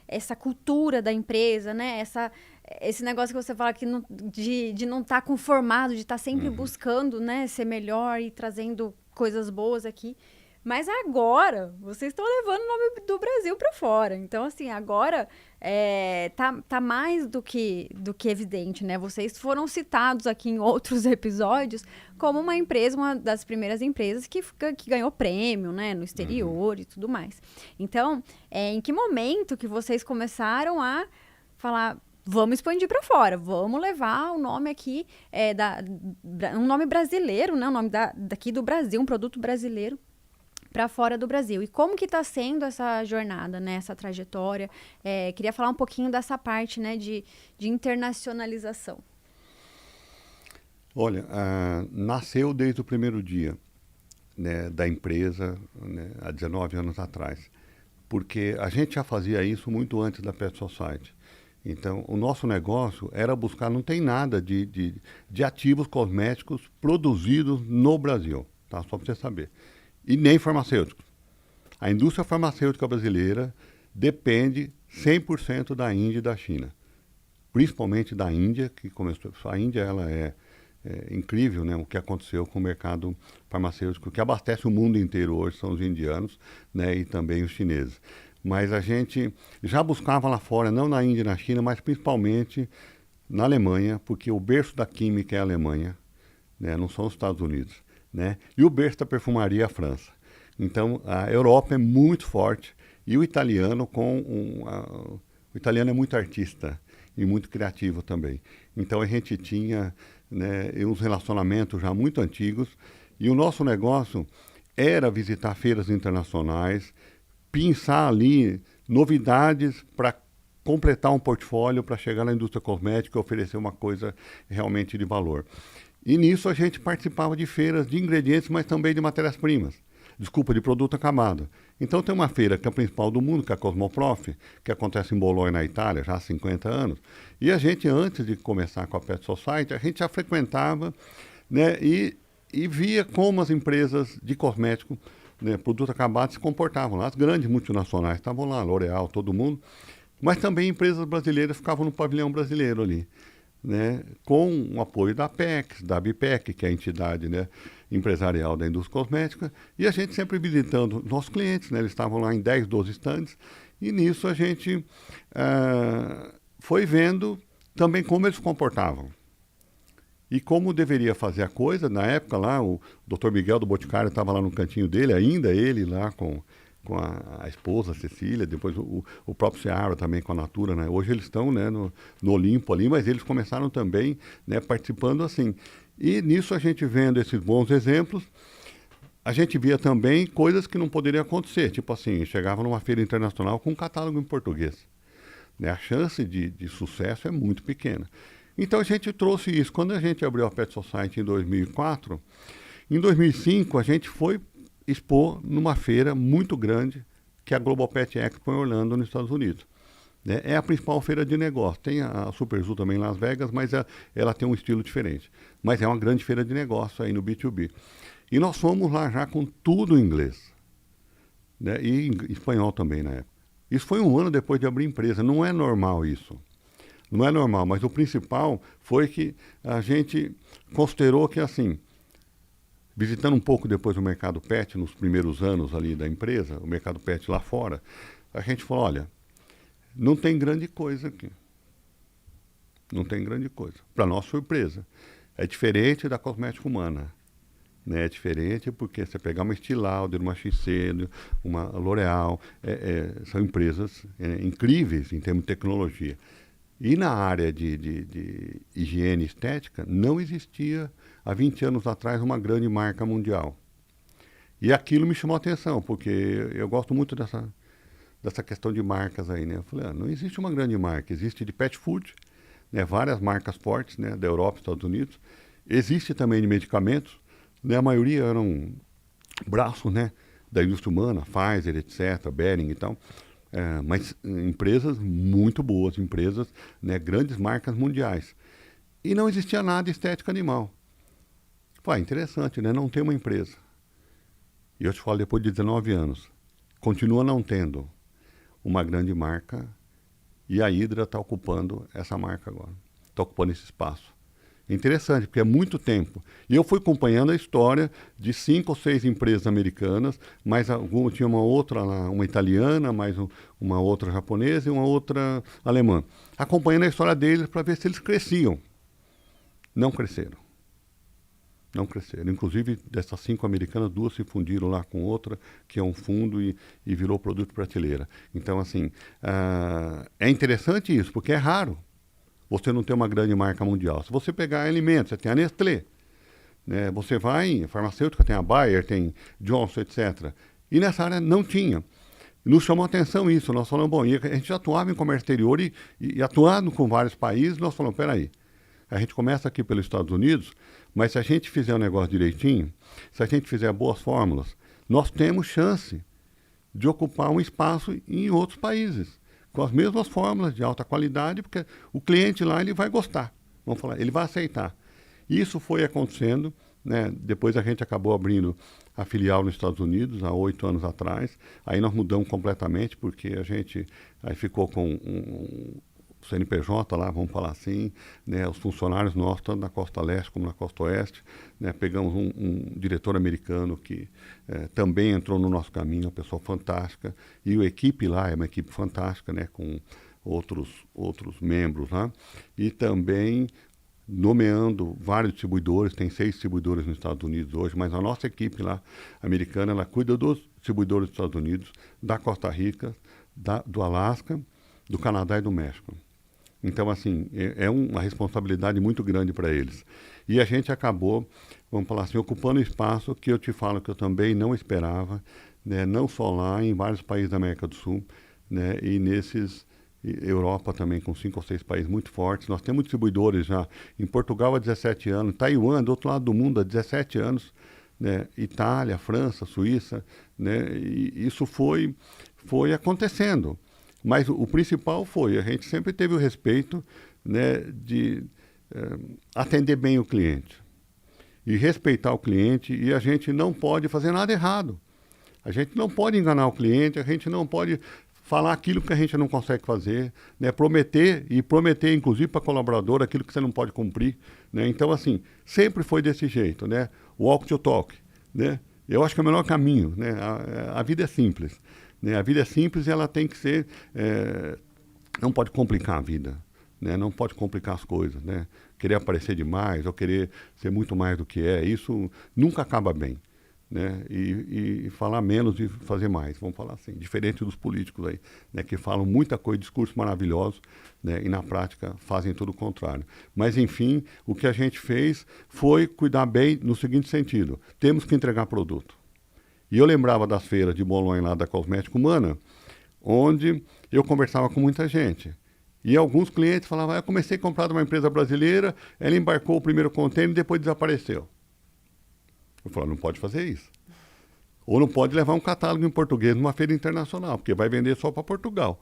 essa cultura da empresa, né? Esse negócio que você fala que de não estar conformado, de estar sempre buscando, né, ser melhor e trazendo coisas boas aqui. Mas agora, vocês estão levando o nome do Brasil para fora. Então, assim, agora tá mais do que evidente, né? Vocês foram citados aqui em outros episódios como uma empresa, uma das primeiras empresas que ganhou prêmio, né, no exterior e tudo mais. Então, em que momento que vocês começaram a falar, vamos expandir para fora, vamos levar o nome aqui, um nome brasileiro, né, o nome daqui do Brasil, um produto brasileiro, para fora do Brasil. E como que está sendo essa jornada, né, essa trajetória? Queria falar um pouquinho dessa parte, né, de internacionalização. Olha, nasceu desde o primeiro dia, né, da empresa, né, há 19 anos atrás, porque a gente já fazia isso muito antes da Pet Society. Então, o nosso negócio era buscar, não tem nada de ativos cosméticos produzidos no Brasil, tá? Só para você saber. E nem farmacêuticos. A indústria farmacêutica brasileira depende 100% da Índia e da China. Principalmente da Índia, que começou. A Índia ela é incrível, né, o que aconteceu com o mercado farmacêutico, que abastece o mundo inteiro hoje, são os indianos, né, e também os chineses. Mas a gente já buscava lá fora, não na Índia e na China, mas principalmente na Alemanha, porque o berço da química é a Alemanha, né, não são os Estados Unidos, né, e o berço da perfumaria é a França. Então, a Europa é muito forte e o italiano o italiano é muito artista e muito criativo também. Então, a gente tinha, né, uns relacionamentos já muito antigos e o nosso negócio era visitar feiras internacionais, pensar ali novidades para completar um portfólio para chegar na indústria cosmética e oferecer uma coisa realmente de valor. E nisso a gente participava de feiras de ingredientes, mas também de matérias-primas. Desculpa, de produto acabado. Então tem uma feira que é a principal do mundo, que é a Cosmoprof, que acontece em Bolonha, na Itália, já há 50 anos. E a gente, antes de começar com a Pet Society, a gente já frequentava, né, e via como as empresas de cosmético, né, produto acabado, se comportavam lá. As grandes multinacionais estavam lá, L'Oréal, todo mundo. Mas também empresas brasileiras ficavam no pavilhão brasileiro ali, né, com o apoio da Apex, da Bipec, que é a entidade, né, empresarial da indústria cosmética, e a gente sempre visitando nossos clientes, né, eles estavam lá em 10, 12 estandes, e nisso a gente foi vendo também como eles se comportavam. E como deveria fazer a coisa, na época lá, o Dr. Miguel do Boticário estava lá no cantinho dele, ainda ele lá com a esposa, a Cecília, depois o próprio Seara também com a Natura, né? Hoje eles estão, né, no Olimpo ali, mas eles começaram também, né, participando assim. E nisso a gente vendo esses bons exemplos, a gente via também coisas que não poderiam acontecer, tipo assim, chegava numa feira internacional com um catálogo em português, né? A chance de sucesso é muito pequena. Então a gente trouxe isso. Quando a gente abriu a Pet Society em 2004, em 2005 a gente foi expor numa feira muito grande, que é a Global Pet Expo em Orlando, nos Estados Unidos. Né? É a principal feira de negócio. Tem a Super Zoo também em Las Vegas, mas ela tem um estilo diferente. Mas é uma grande feira de negócio aí no B2B. E nós fomos lá já com tudo em inglês. Né? E em espanhol também na época. Isso foi um ano depois de abrir empresa. Não é normal isso. Não é normal, mas o principal foi que a gente considerou que, assim, visitando um pouco depois o mercado pet, nos primeiros anos ali da empresa, o mercado pet lá fora, a gente falou, olha, não tem grande coisa aqui. Não tem grande coisa. Para nossa surpresa. É diferente da cosmética humana. Né? É diferente porque você pegar uma Estée Lauder, uma Shiseido, uma L'Oréal, são empresas incríveis em termos de tecnologia. E na área de higiene e estética, não existia, há 20 anos atrás, uma grande marca mundial. E aquilo me chamou a atenção, porque eu gosto muito dessa questão de marcas aí, né? Eu falei, não existe uma grande marca, existe de pet food, né? Várias marcas fortes, né? Da Europa e Estados Unidos. Existe também de medicamentos, né? A maioria eram braços, né? Da indústria humana, Pfizer, etc., Behring e tal. Mas empresas muito boas, empresas, né, grandes marcas mundiais. E não existia nada de estética animal. Falei, interessante, né? Não tem uma empresa. E eu te falo, depois de 19 anos, continua não tendo uma grande marca e a Hydra está ocupando essa marca agora. Está ocupando esse espaço. Interessante, porque é muito tempo. E eu fui acompanhando a história de 5 ou 6 empresas americanas, mas tinha uma outra lá, uma italiana, mais uma outra japonesa e uma outra alemã. Acompanhando a história deles para ver se eles cresciam. Não cresceram. Não cresceram. Inclusive, dessas 5 americanas, 2 se fundiram lá com outra, que é um fundo e virou produto prateleira. Então, assim, é interessante isso, porque é raro você não ter uma grande marca mundial. Se você pegar alimentos, você tem a Nestlé, né? Você vai em farmacêutica, tem a Bayer, tem Johnson, etc. E nessa área não tinha. Nos chamou a atenção isso. Nós falamos, bom, e a gente já atuava em comércio exterior e atuando com vários países, nós falamos, peraí, a gente começa aqui pelos Estados Unidos, mas se a gente fizer o negócio direitinho, se a gente fizer boas fórmulas, nós temos chance de ocupar um espaço em outros países, com as mesmas fórmulas de alta qualidade, porque o cliente lá ele vai gostar, vamos falar, ele vai aceitar. Isso foi acontecendo, né? Depois a gente acabou abrindo a filial nos Estados Unidos, há 8 anos atrás. Aí nós mudamos completamente, porque a gente aí ficou com CNPJ lá, vamos falar assim, né, os funcionários nossos, tanto na costa leste como na costa oeste, né, pegamos um diretor americano que também entrou no nosso caminho, uma pessoa fantástica, e a equipe lá é uma equipe fantástica, né, com outros membros lá, e também nomeando vários distribuidores, tem 6 distribuidores nos Estados Unidos hoje, mas a nossa equipe lá, americana, ela cuida dos distribuidores dos Estados Unidos, da Costa Rica, do Alasca, do Canadá e do México. Então, assim, é uma responsabilidade muito grande para eles. E a gente acabou, vamos falar assim, ocupando espaço que eu te falo que eu também não esperava, né, não só lá, em vários países da América do Sul, né, e Europa também, com 5 ou 6 países muito fortes. Nós temos distribuidores já em Portugal há 17 anos, Taiwan, do outro lado do mundo, há 17 anos, né? Itália, França, Suíça, né? E isso foi acontecendo. Mas o principal a gente sempre teve o respeito, né, de atender bem o cliente. E respeitar o cliente, e a gente não pode fazer nada errado. A gente não pode enganar o cliente, a gente não pode falar aquilo que a gente não consegue fazer, né? Prometer, inclusive para colaborador, aquilo que você não pode cumprir, né? Então, assim, sempre foi desse jeito, né? Walk to talk, né? Eu acho que é o melhor caminho, né? A vida é simples, né? A vida é simples e ela tem que ser... não pode complicar a vida, né? Não pode complicar as coisas, né? Querer aparecer demais ou querer ser muito mais do que isso nunca acaba bem. Né? E falar menos e fazer mais, vamos falar assim, diferente dos políticos aí, né, que falam muita coisa, discursos maravilhosos, né, e na prática fazem tudo o contrário. Mas enfim, o que a gente fez foi cuidar bem no seguinte sentido: temos que entregar produto. E eu lembrava das feiras de Bolonha lá da Cosmética Humana, onde eu conversava com muita gente. E alguns clientes falavam: eu comecei a comprar de uma empresa brasileira, ela embarcou o primeiro contêiner e depois desapareceu. Eu falo, não pode fazer isso. Ou não pode levar um catálogo em português numa feira internacional, porque vai vender só para Portugal.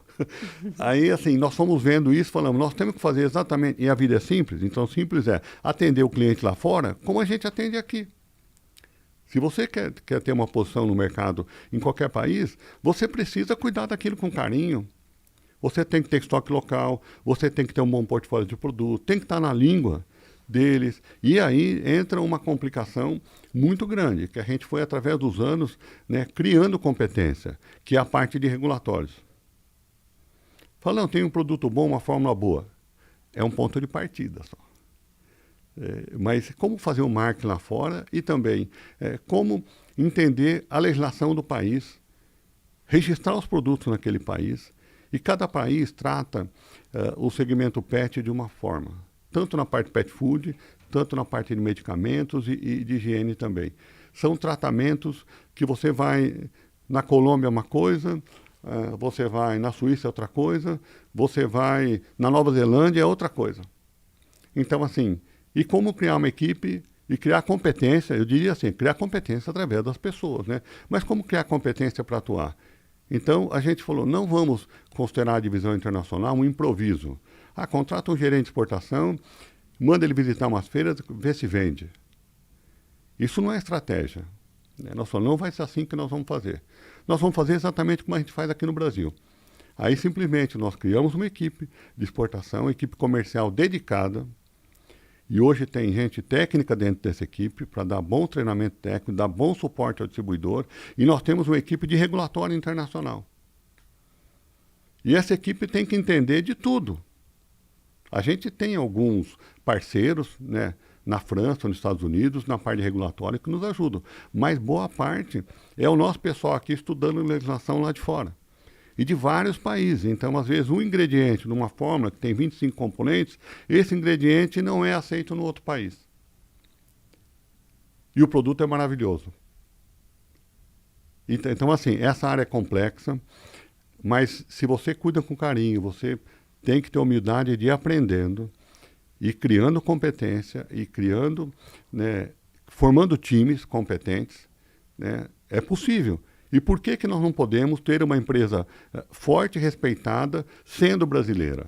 Aí, assim, nós fomos vendo isso, falamos, nós temos que fazer exatamente, e a vida é simples, então simples é atender o cliente lá fora como a gente atende aqui. Se você quer ter uma posição no mercado em qualquer país, você precisa cuidar daquilo com carinho. Você tem que ter estoque local, você tem que ter um bom portfólio de produto, tem que estar na língua deles. E aí entra uma complicação muito grande, que a gente foi, através dos anos, né, criando competência, que é a parte de regulatórios. Falando, tem um produto bom, uma fórmula boa. É um ponto de partida só. Mas como fazer o marketing lá fora e também como entender a legislação do país, registrar os produtos naquele país. E cada país trata o segmento pet de uma forma. Tanto na parte pet food, tanto na parte de medicamentos e de higiene também. São tratamentos que você vai na Colômbia uma coisa, você vai na Suíça outra coisa, você vai na Nova Zelândia é outra coisa. Então, assim, e como criar uma equipe e criar competência, eu diria assim, criar competência através das pessoas, né? Mas como criar competência para atuar? Então, a gente falou, não vamos considerar a divisão internacional um improviso. Contrata um gerente de exportação, manda ele visitar umas feiras, vê se vende. Isso não é estratégia. Né? Nós falamos, não vai ser assim que nós vamos fazer. Nós vamos fazer exatamente como a gente faz aqui no Brasil. Aí, simplesmente, nós criamos uma equipe de exportação, equipe comercial dedicada, e hoje tem gente técnica dentro dessa equipe para dar bom treinamento técnico, dar bom suporte ao distribuidor, e nós temos uma equipe de regulatório internacional. E essa equipe tem que entender de tudo. A gente tem alguns parceiros, né, na França, nos Estados Unidos, na parte regulatória, que nos ajudam. Mas boa parte é o nosso pessoal aqui estudando legislação lá de fora. E de vários países. Então, às vezes, um ingrediente numa fórmula que tem 25 componentes, esse ingrediente não é aceito no outro país. E o produto é maravilhoso. Então, assim, essa área é complexa, mas se você cuida com carinho, você tem que ter humildade de ir aprendendo e criando competência e criando, né, formando times competentes, né, é possível. E por que nós não podemos ter uma empresa forte e respeitada sendo brasileira?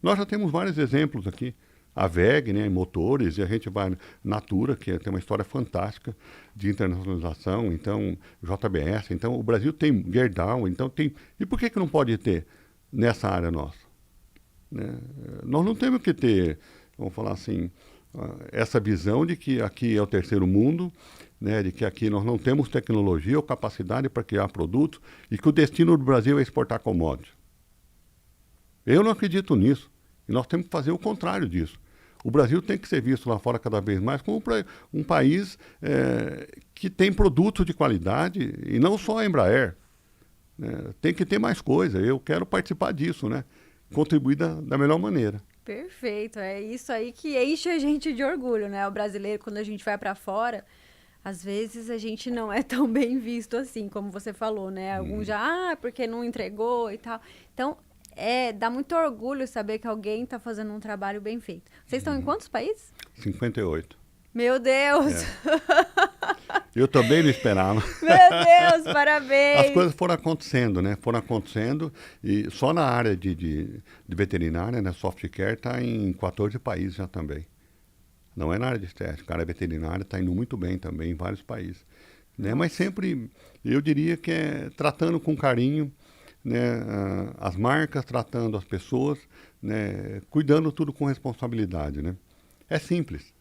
Nós já temos vários exemplos aqui. A WEG, né, em motores, e a gente vai na Natura, que tem uma história fantástica de internacionalização, então JBS, então o Brasil tem Gerdau, então tem... E por que não pode ter nessa área nossa? né? Nós não temos que ter, vamos falar assim, essa visão de que aqui é o terceiro mundo, né, de que aqui nós não temos tecnologia ou capacidade para criar produtos e que o destino do Brasil é exportar commodities. Eu não acredito nisso. E nós temos que fazer o contrário disso. O Brasil tem que ser visto lá fora cada vez mais como um país que tem produtos de qualidade, e não só a Embraer. Né? Tem que ter mais coisa. Eu quero participar disso, né? Contribuir da melhor maneira. Perfeito. É isso aí que enche a gente de orgulho, né? O brasileiro, quando a gente vai para fora, às vezes a gente não é tão bem visto assim, como você falou, né? Alguns já, porque não entregou e tal. Então, dá muito orgulho saber que alguém está fazendo um trabalho bem feito. Vocês estão em quantos países? 58. Meu Deus! Eu também não esperava. Meu Deus, parabéns! As coisas foram acontecendo, né? Foram acontecendo e só na área de veterinária, né? Softcare está em 14 países já também. Não é na área de estética. A área veterinária está indo muito bem também em vários países. Né? Mas sempre, eu diria que é tratando com carinho, né? As marcas, tratando as pessoas, né? Cuidando tudo com responsabilidade, né? É simples.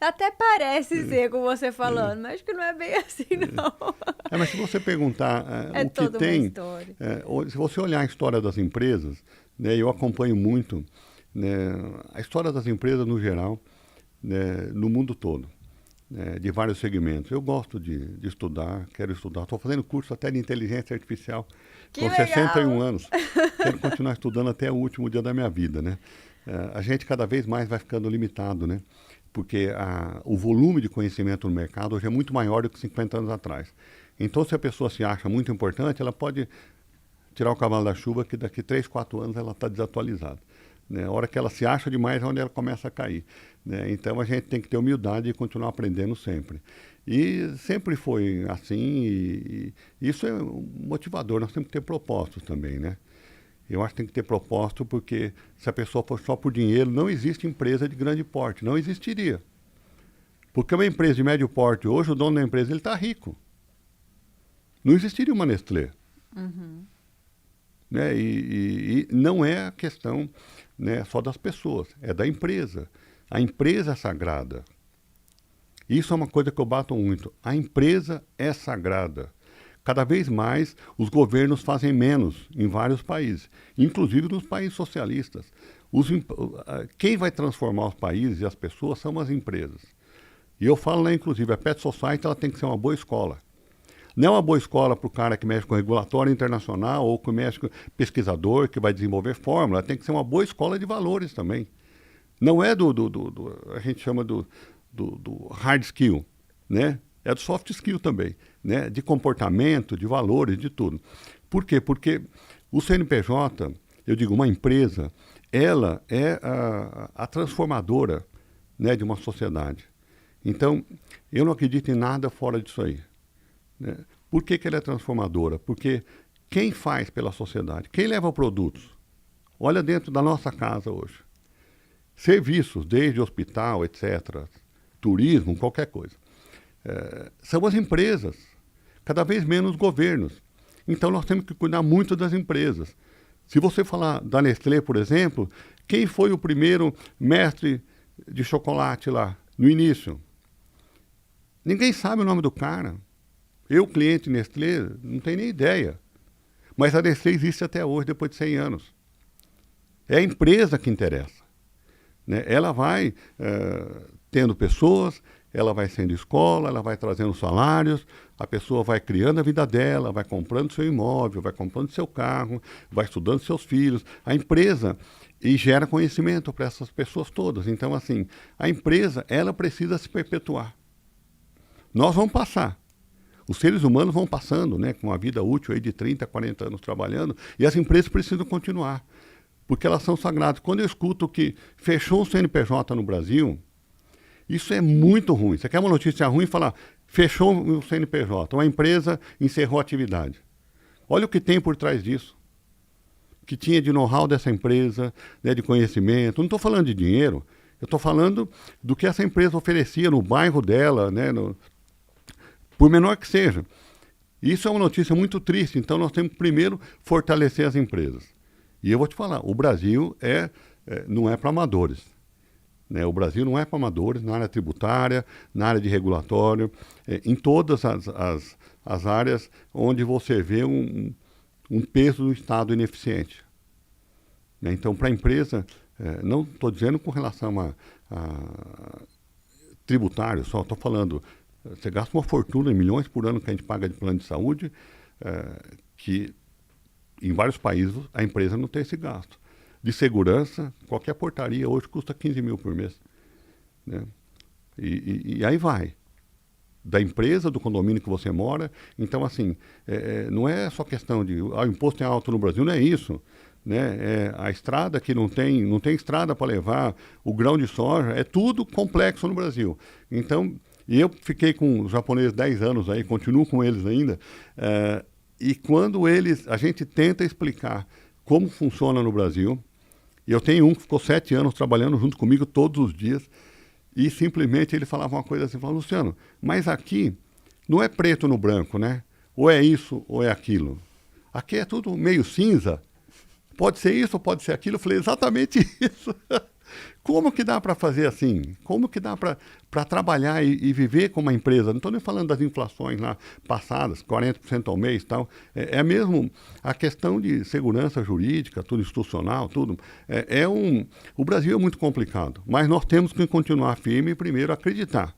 Até parece ser com você falando, mas acho que não é bem assim, não. Mas se você perguntar o que tem, se você olhar a história das empresas, né, eu acompanho muito, né, a história das empresas no geral, né, no mundo todo, né, de vários segmentos. Eu gosto de estudar, quero estudar. Estou fazendo curso até de inteligência artificial com legal. 61 anos. Quero continuar estudando até o último dia da minha vida, né? A gente cada vez mais vai ficando limitado, né? Porque o volume de conhecimento no mercado hoje é muito maior do que 50 anos atrás. Então, se a pessoa se acha muito importante, ela pode tirar o cavalo da chuva, que daqui 3, 4 anos ela está desatualizada. Né? A hora que ela se acha demais é onde ela começa a cair. Né? Então, a gente tem que ter humildade e continuar aprendendo sempre. E sempre foi assim, e isso é motivador. Nós temos que ter propósitos também, né? Eu acho que tem que ter propósito, porque se a pessoa for só por dinheiro, não existe empresa de grande porte. Não existiria. Porque uma empresa de médio porte, hoje o dono da empresa ele está rico. Não existiria uma Nestlé. Uhum. Né? E não é a questão, né, só das pessoas, é da empresa. A empresa é sagrada. Isso é uma coisa que eu bato muito. A empresa é sagrada. Cada vez mais os governos fazem menos em vários países, inclusive nos países socialistas. Quem vai transformar os países e as pessoas são as empresas. E eu falo lá, inclusive, a Pet Society ela tem que ser uma boa escola. Não é uma boa escola para o cara que mexe com regulatório internacional ou que mexe com pesquisador que vai desenvolver fórmula. Ela tem que ser uma boa escola de valores também. Não é a gente chama do hard skill, né? É do soft skill também, né? De comportamento, de valores, de tudo. Por quê? Porque o CNPJ, eu digo, uma empresa, ela é a transformadora, né, de uma sociedade. Então, eu não acredito em nada fora disso aí. Né? Por que ela é transformadora? Porque quem faz pela sociedade? Quem leva produtos? Olha dentro da nossa casa hoje. Serviços, desde hospital, etc., turismo, qualquer coisa. São as empresas, cada vez menos governos. Então nós temos que cuidar muito das empresas. Se você falar da Nestlé, por exemplo, quem foi o primeiro mestre de chocolate lá, no início? Ninguém sabe o nome do cara. Eu, cliente Nestlé, não tenho nem ideia. Mas a Nestlé existe até hoje, depois de 100 anos. É a empresa que interessa. Né? Ela vai tendo pessoas, ela vai sendo escola, ela vai trazendo salários, a pessoa vai criando a vida dela, vai comprando seu imóvel, vai comprando seu carro, vai estudando seus filhos. A empresa e gera conhecimento para essas pessoas todas. Então, assim, a empresa, ela precisa se perpetuar. Nós vamos passar. Os seres humanos vão passando, né, com uma vida útil aí de 30, 40 anos trabalhando, e as empresas precisam continuar, porque elas são sagradas. Quando eu escuto que fechou o CNPJ no Brasil, isso é muito ruim. Você quer uma notícia ruim e falar, fechou o CNPJ, uma empresa encerrou a atividade. Olha o que tem por trás disso. Que tinha de know-how dessa empresa, né, de conhecimento. Não estou falando de dinheiro, eu estou falando do que essa empresa oferecia no bairro dela, né, por menor que seja. Isso é uma notícia muito triste, então nós temos que primeiro fortalecer as empresas. E eu vou te falar, o Brasil não é para amadores. Né? O Brasil não é para amadores na área tributária, na área de regulatório, em todas as áreas onde você vê um peso do Estado ineficiente. Né? Então, para a empresa, não estou dizendo com relação a tributário, só estou falando, você gasta uma fortuna, milhões por ano que a gente paga de plano de saúde, que em vários países a empresa não tem esse gasto. De segurança, qualquer portaria hoje custa 15 mil por mês. Né? E aí vai. Da empresa, do condomínio que você mora. Então, assim, não é só questão de o imposto é alto no Brasil, não é isso. Né? A estrada que não tem estrada para levar o grão de soja, é tudo complexo no Brasil. Então, eu fiquei com os japoneses 10 anos aí, continuo com eles ainda, e quando a gente tenta explicar como funciona no Brasil, e eu tenho um que ficou 7 anos trabalhando junto comigo todos os dias, e simplesmente ele falava uma coisa assim, falava, Luciano, mas aqui não é preto no branco, né? Ou é isso ou é aquilo. Aqui é tudo meio cinza. Pode ser isso ou pode ser aquilo. Eu falei, exatamente isso. Como que dá para fazer assim? Como que dá para trabalhar e viver como uma empresa? Não estou nem falando das inflações lá passadas, 40% ao mês e tal. É mesmo a questão de segurança jurídica, tudo institucional, tudo. O Brasil é muito complicado, mas nós temos que continuar firme e primeiro acreditar.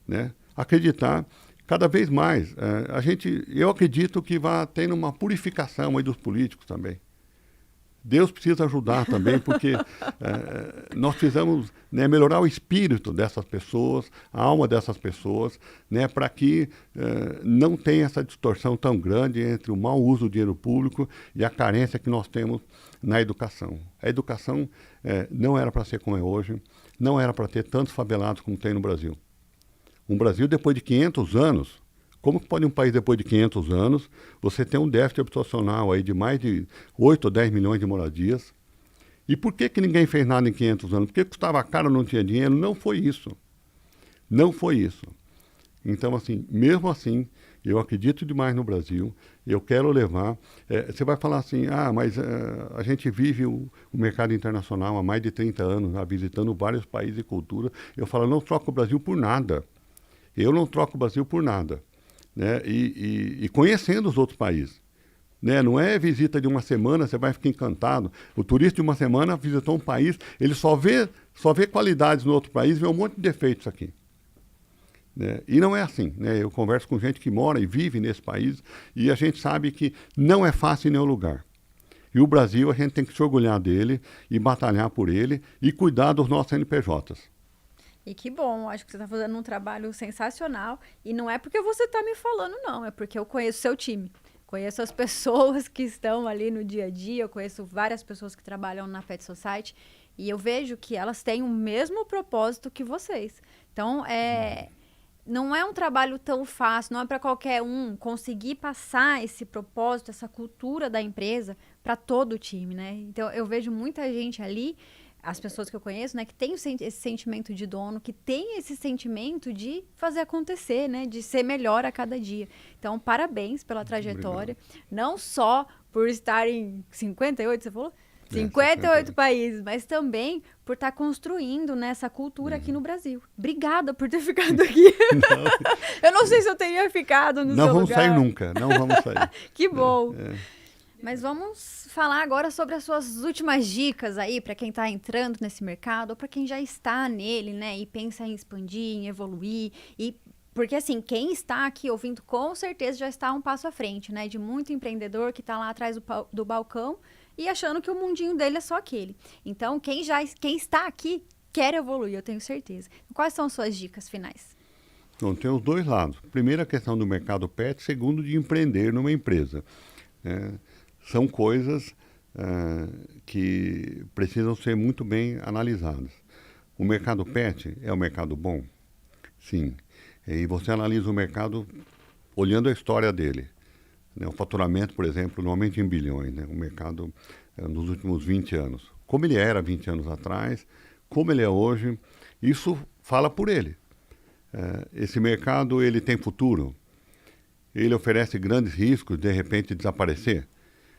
Né? Acreditar cada vez mais. Eu acredito que vai tendo uma purificação aí dos políticos também. Deus precisa ajudar também, porque nós precisamos, né, melhorar o espírito dessas pessoas, a alma dessas pessoas, né, para que não tenha essa distorção tão grande entre o mau uso do dinheiro público e a carência que nós temos na educação. A educação não era para ser como é hoje, não era para ter tantos favelados como tem no Brasil. Um Brasil, depois de 500 anos... Como que pode um país, depois de 500 anos, você ter um déficit habitacional aí de mais de 8 ou 10 milhões de moradias? E por que ninguém fez nada em 500 anos? Porque custava caro, não tinha dinheiro? Não foi isso. Não foi isso. Então, assim, mesmo assim, eu acredito demais no Brasil, eu quero levar... você vai falar assim, mas a gente vive o mercado internacional há mais de 30 anos, visitando vários países e culturas. Eu falo, não troco o Brasil por nada. Eu não troco o Brasil por nada. Né? E conhecendo os outros países. Né? Não é visita de uma semana, você vai ficar encantado. O turista de uma semana visitou um país, ele só vê qualidades no outro país, vê um monte de defeitos aqui. Né? E não é assim. Né? Eu converso com gente que mora e vive nesse país e a gente sabe que não é fácil em nenhum lugar. E o Brasil, a gente tem que se orgulhar dele e batalhar por ele e cuidar dos nossos CNPJs. E que bom, acho que você está fazendo um trabalho sensacional. E não é porque você está me falando, não. É porque eu conheço seu time. Conheço as pessoas que estão ali no dia a dia. Eu conheço várias pessoas que trabalham na Pet Society. E eu vejo que elas têm o mesmo propósito que vocês. Então, não é um trabalho tão fácil. Não é para qualquer um conseguir passar esse propósito, essa cultura da empresa para todo o time, né? Então, eu vejo muita gente ali... As pessoas que eu conheço, né, que tem esse sentimento de dono, que tem esse sentimento de fazer acontecer, né, de ser melhor a cada dia. Então, parabéns pela trajetória. Obrigado. Não só por estar em 58, você falou? 58 países, mas também por estar construindo, né, essa cultura aqui no Brasil. Obrigada por ter ficado aqui. Eu não sei se eu teria ficado no seu lugar. Não vamos sair nunca, não vamos sair. Que bom. Mas vamos falar agora sobre as suas últimas dicas aí para quem está entrando nesse mercado ou para quem já está nele, né? E pensa em expandir, em evoluir. Porque, assim, quem está aqui ouvindo com certeza já está um passo à frente, né? De muito empreendedor que está lá atrás do balcão e achando que o mundinho dele é só aquele. Então, quem está aqui quer evoluir, eu tenho certeza. Quais são as suas dicas finais? Bom, tem os dois lados. Primeiro, a questão do mercado pet. Segundo, de empreender numa empresa. São coisas que precisam ser muito bem analisadas. O mercado pet é um mercado bom? Sim. E você analisa o mercado olhando a história dele. Né? O faturamento, por exemplo, normalmente em bilhões. Né? O mercado nos últimos 20 anos. Como ele era 20 anos atrás, como ele é hoje, isso fala por ele. Esse mercado, ele tem futuro? Ele oferece grandes riscos de repente desaparecer?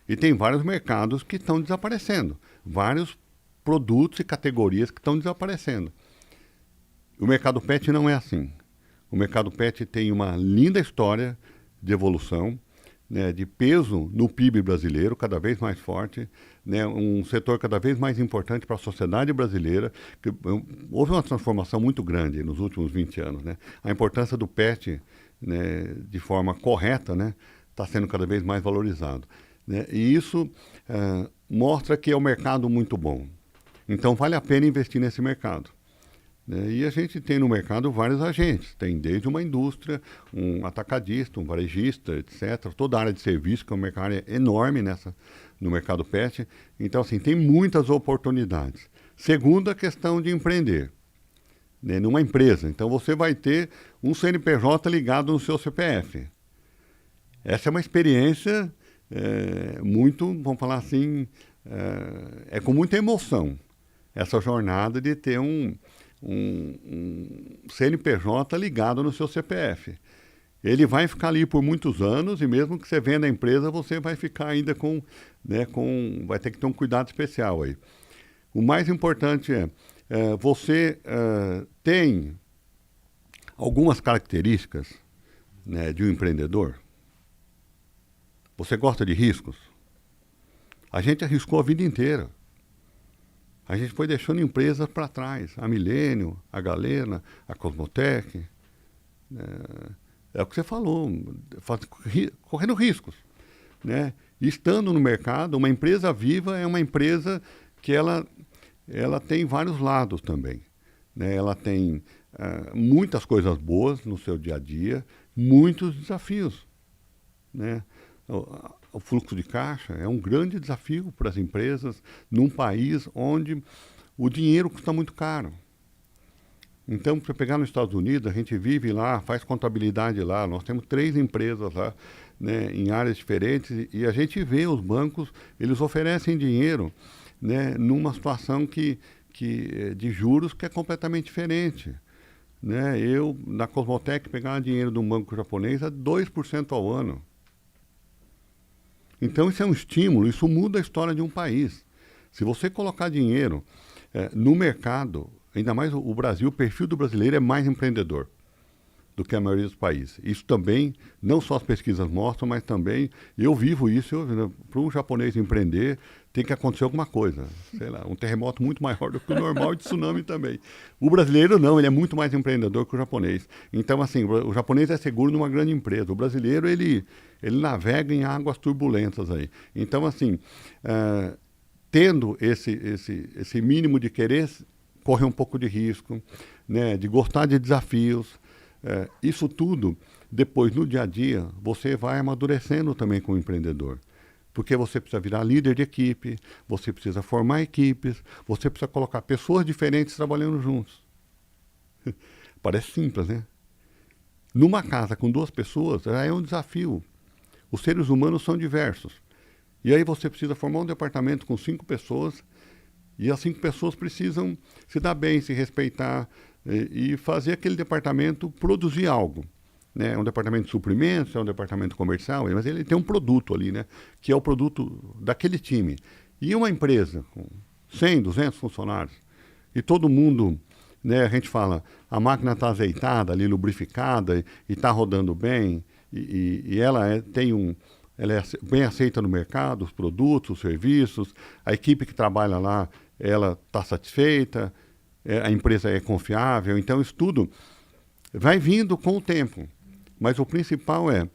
E tem vários mercados que estão desaparecendo, vários produtos e categorias que estão desaparecendo. O mercado pet não é assim. O mercado pet tem uma linda história de evolução, né, de peso no PIB brasileiro, cada vez mais forte, né, um setor cada vez mais importante para a sociedade brasileira. Houve uma transformação muito grande nos últimos 20 anos. Né? A importância do pet, né, de forma correta, né, está sendo cada vez mais valorizado. Né? E isso mostra que é um mercado muito bom. Então, vale a pena investir nesse mercado. E a gente tem no mercado vários agentes, tem desde uma indústria, um atacadista, um varejista, etc. Toda a área de serviço, que é um mercado enorme no mercado pet. Então, assim, tem muitas oportunidades. Segundo, a questão de empreender, né, numa empresa. Então, você vai ter um CNPJ ligado no seu CPF. Essa é uma experiência muito, vamos falar assim, com muita emoção, essa jornada de ter um CNPJ ligado no seu CPF. Ele vai ficar ali por muitos anos e mesmo que você venda a empresa, você vai ficar ainda vai ter que ter um cuidado especial aí. O mais importante você tem algumas características, né, de um empreendedor. Você gosta de riscos? A gente arriscou a vida inteira. A gente foi deixando empresas para trás. A Milênio, a Galena, a Cosmotec. É o que você falou, correndo riscos. Né? E estando no mercado, uma empresa viva é uma empresa que ela tem vários lados também. Né? Ela tem muitas coisas boas no seu dia a dia, muitos desafios. Né? O fluxo de caixa é um grande desafio para as empresas num país onde o dinheiro custa muito caro. Então, para pegar nos Estados Unidos, a gente vive lá, faz contabilidade lá, nós temos 3 empresas lá, né, em áreas diferentes, e a gente vê os bancos, eles oferecem dinheiro, né, numa situação de juros que é completamente diferente. Né? Eu, na Cosmotec, pegava dinheiro de um banco japonês a 2% ao ano. Então, isso é um estímulo, isso muda a história de um país. Se você colocar dinheiro no mercado, ainda mais o Brasil, o perfil do brasileiro é mais empreendedor do que a maioria dos países. Isso também, não só as pesquisas mostram, mas também eu vivo isso. Para um japonês empreender, tem que acontecer alguma coisa. Sei lá, um terremoto muito maior do que o normal e tsunami também. O brasileiro não, ele é muito mais empreendedor que o japonês. Então, assim, o japonês é seguro numa grande empresa. O brasileiro, ele navega em águas turbulentas aí. Então, assim, tendo esse mínimo de querer correr um pouco de risco, né, de gostar de desafios, isso tudo, depois, no dia a dia, você vai amadurecendo também como empreendedor. Porque você precisa virar líder de equipe, você precisa formar equipes, você precisa colocar pessoas diferentes trabalhando juntos. Parece simples, né? Numa casa com 2 pessoas, já é um desafio. Os seres humanos são diversos. E aí você precisa formar um departamento com 5 pessoas, e as 5 pessoas precisam se dar bem, se respeitar, e fazer aquele departamento produzir algo. Né? É um departamento de suprimentos, é um departamento comercial, mas ele tem um produto ali, né? Que é o produto daquele time. E uma empresa com 100, 200 funcionários, e todo mundo, né, a gente fala, a máquina está azeitada, ali, lubrificada, e está rodando bem, e ela é bem aceita no mercado, os produtos, os serviços, a equipe que trabalha lá, ela está satisfeita, a empresa é confiável, então isso tudo vai vindo com o tempo. Mas o principal é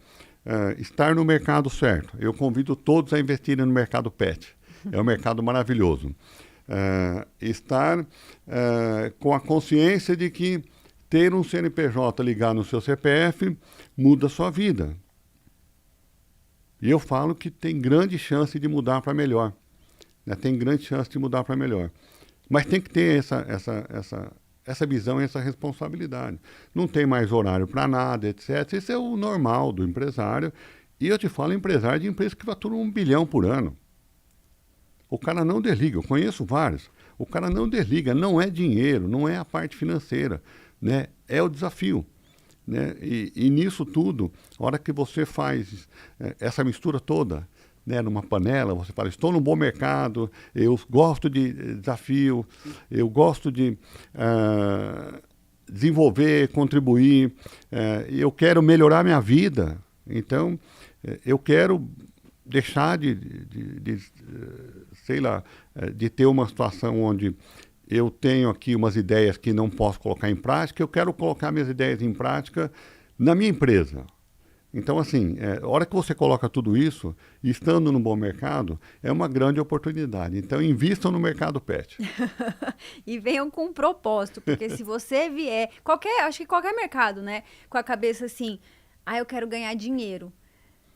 estar no mercado certo. Eu convido todos a investirem no mercado pet. É um mercado maravilhoso. Estar com a consciência de que ter um CNPJ ligado no seu CPF muda a sua vida. E eu falo que tem grande chance de mudar para melhor. Né? Tem grande chance de mudar para melhor. Mas tem que ter essa visão e essa responsabilidade. Não tem mais horário para nada, etc. Isso é o normal do empresário. E eu te falo empresário de empresas que faturam 1 bilhão por ano. O cara não desliga. Eu conheço vários. O cara não desliga. Não é dinheiro, não é a parte financeira. Né? É o desafio. Né? E nisso tudo, a hora que você faz essa mistura toda, né, numa panela, você fala, estou num bom mercado, eu gosto de desafio, eu gosto de desenvolver, contribuir, eu quero melhorar minha vida, então eu quero deixar sei lá, de ter uma situação onde eu tenho aqui umas ideias que não posso colocar em prática, eu quero colocar minhas ideias em prática na minha empresa. Então, assim, a hora que você coloca tudo isso, estando no bom mercado, é uma grande oportunidade. Então, invistam no mercado pet. E venham com um propósito, porque se você vier, acho que qualquer mercado, né, com a cabeça assim, eu quero ganhar dinheiro.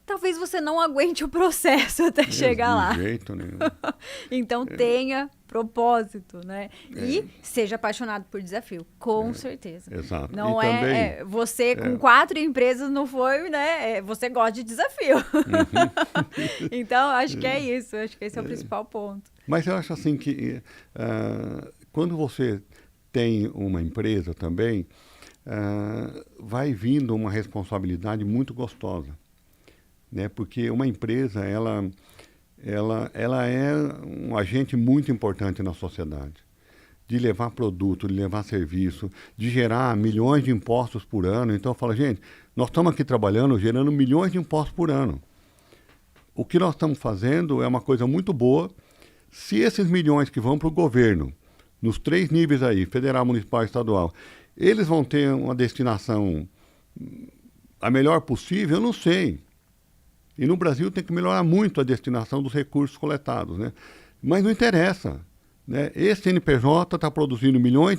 Talvez você não aguente o processo até chegar lá. De jeito nenhum. Então, tenha propósito, né? E seja apaixonado por desafio, com certeza. Exato. Não e também, você com 4 empresas não foi, né? Você gosta de desafio. Uhum. Então, acho que é isso. Acho que esse é o principal ponto. Mas eu acho assim que quando você tem uma empresa também, vai vindo uma responsabilidade muito gostosa. Né? Porque uma empresa, ela é um agente muito importante na sociedade, de levar produto, de levar serviço, de gerar milhões de impostos por ano. Então eu falo, gente, nós estamos aqui trabalhando, gerando milhões de impostos por ano. O que nós estamos fazendo é uma coisa muito boa. Se esses milhões que vão para o governo, nos 3 níveis aí, federal, municipal e estadual, eles vão ter uma destinação a melhor possível, eu não sei. E no Brasil tem que melhorar muito a destinação dos recursos coletados, né? Mas não interessa, né? Esse CNPJ está produzindo milhões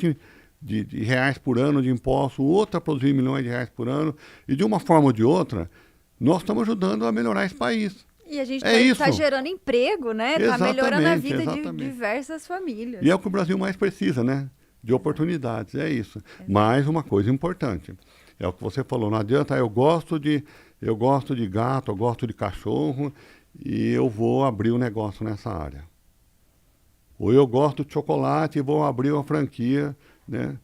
de reais por ano de impostos, o outro está produzindo milhões de reais por ano, e de uma forma ou de outra, nós estamos ajudando a melhorar esse país. E a gente está gerando emprego, né? Está melhorando a vida de diversas famílias. E é o que o Brasil mais precisa, né? De oportunidades, é isso. Mais uma coisa importante, é o que você falou, não adianta, eu gosto de gato, eu gosto de cachorro e eu vou abrir um negócio nessa área. Ou eu gosto de chocolate e vou abrir uma franquia, né,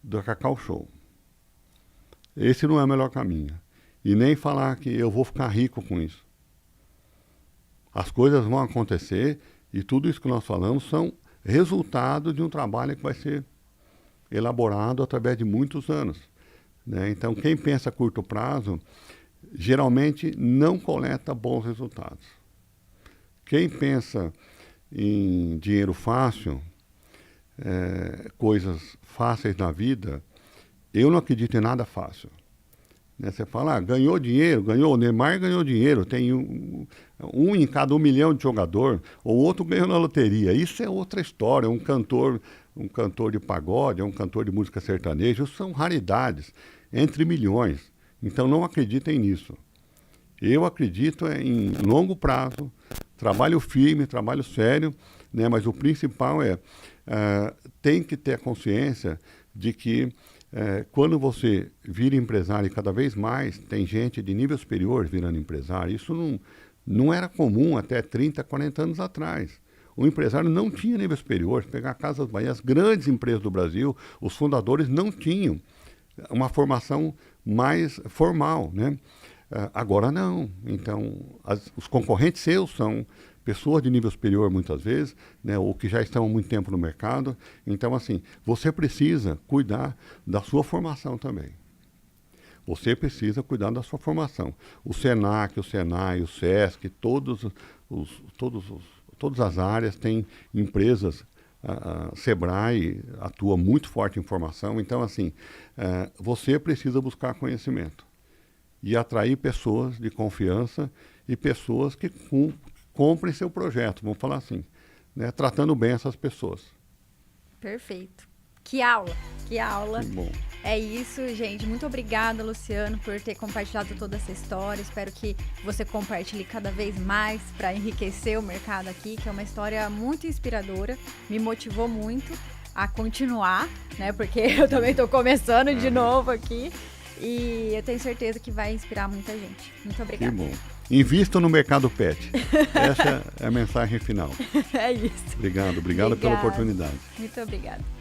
do Cacau Show. Esse não é o melhor caminho. E nem falar que eu vou ficar rico com isso. As coisas vão acontecer e tudo isso que nós falamos são resultado de um trabalho que vai ser elaborado através de muitos anos. Né? Então, quem pensa a curto prazo, geralmente não coleta bons resultados. Quem pensa em dinheiro fácil, coisas fáceis na vida, eu não acredito em nada fácil. Né? Você fala, ganhou dinheiro, o Neymar ganhou dinheiro, tem um em cada 1 milhão de jogador, ou outro ganhou na loteria. Isso é outra história, um cantor de pagode, um cantor de música sertaneja, são raridades, entre milhões. Então não acreditem nisso. Eu acredito em longo prazo, trabalho firme, trabalho sério, né? Mas o principal tem que ter a consciência de que quando você vira empresário, e cada vez mais tem gente de nível superior virando empresário, isso não era comum até 30, 40 anos atrás. O empresário não tinha nível superior. Pegar a Casas Bahia, as grandes empresas do Brasil, os fundadores não tinham uma formação mais formal, né? Agora não. Então, os concorrentes seus são pessoas de nível superior muitas vezes, né, ou que já estão há muito tempo no mercado. Então, assim, você precisa cuidar da sua formação também. Você precisa cuidar da sua formação. O Senac, o Senai, o Sesc, todas as áreas têm empresas. A Sebrae atua muito forte em formação. Então, assim, você precisa buscar conhecimento e atrair pessoas de confiança e pessoas que comprem seu projeto, vamos falar assim, né? Tratando bem essas pessoas. Perfeito. Que aula, que aula. Que bom. É isso, gente. Muito obrigada, Luciano, por ter compartilhado toda essa história. Espero que você compartilhe cada vez mais para enriquecer o mercado aqui, que é uma história muito inspiradora. Me motivou muito a continuar, né? Porque eu também estou começando de novo aqui. E eu tenho certeza que vai inspirar muita gente. Muito obrigada. Que bom. Invista no mercado pet. Essa é a mensagem final. É isso. Obrigado pela oportunidade. Muito obrigada.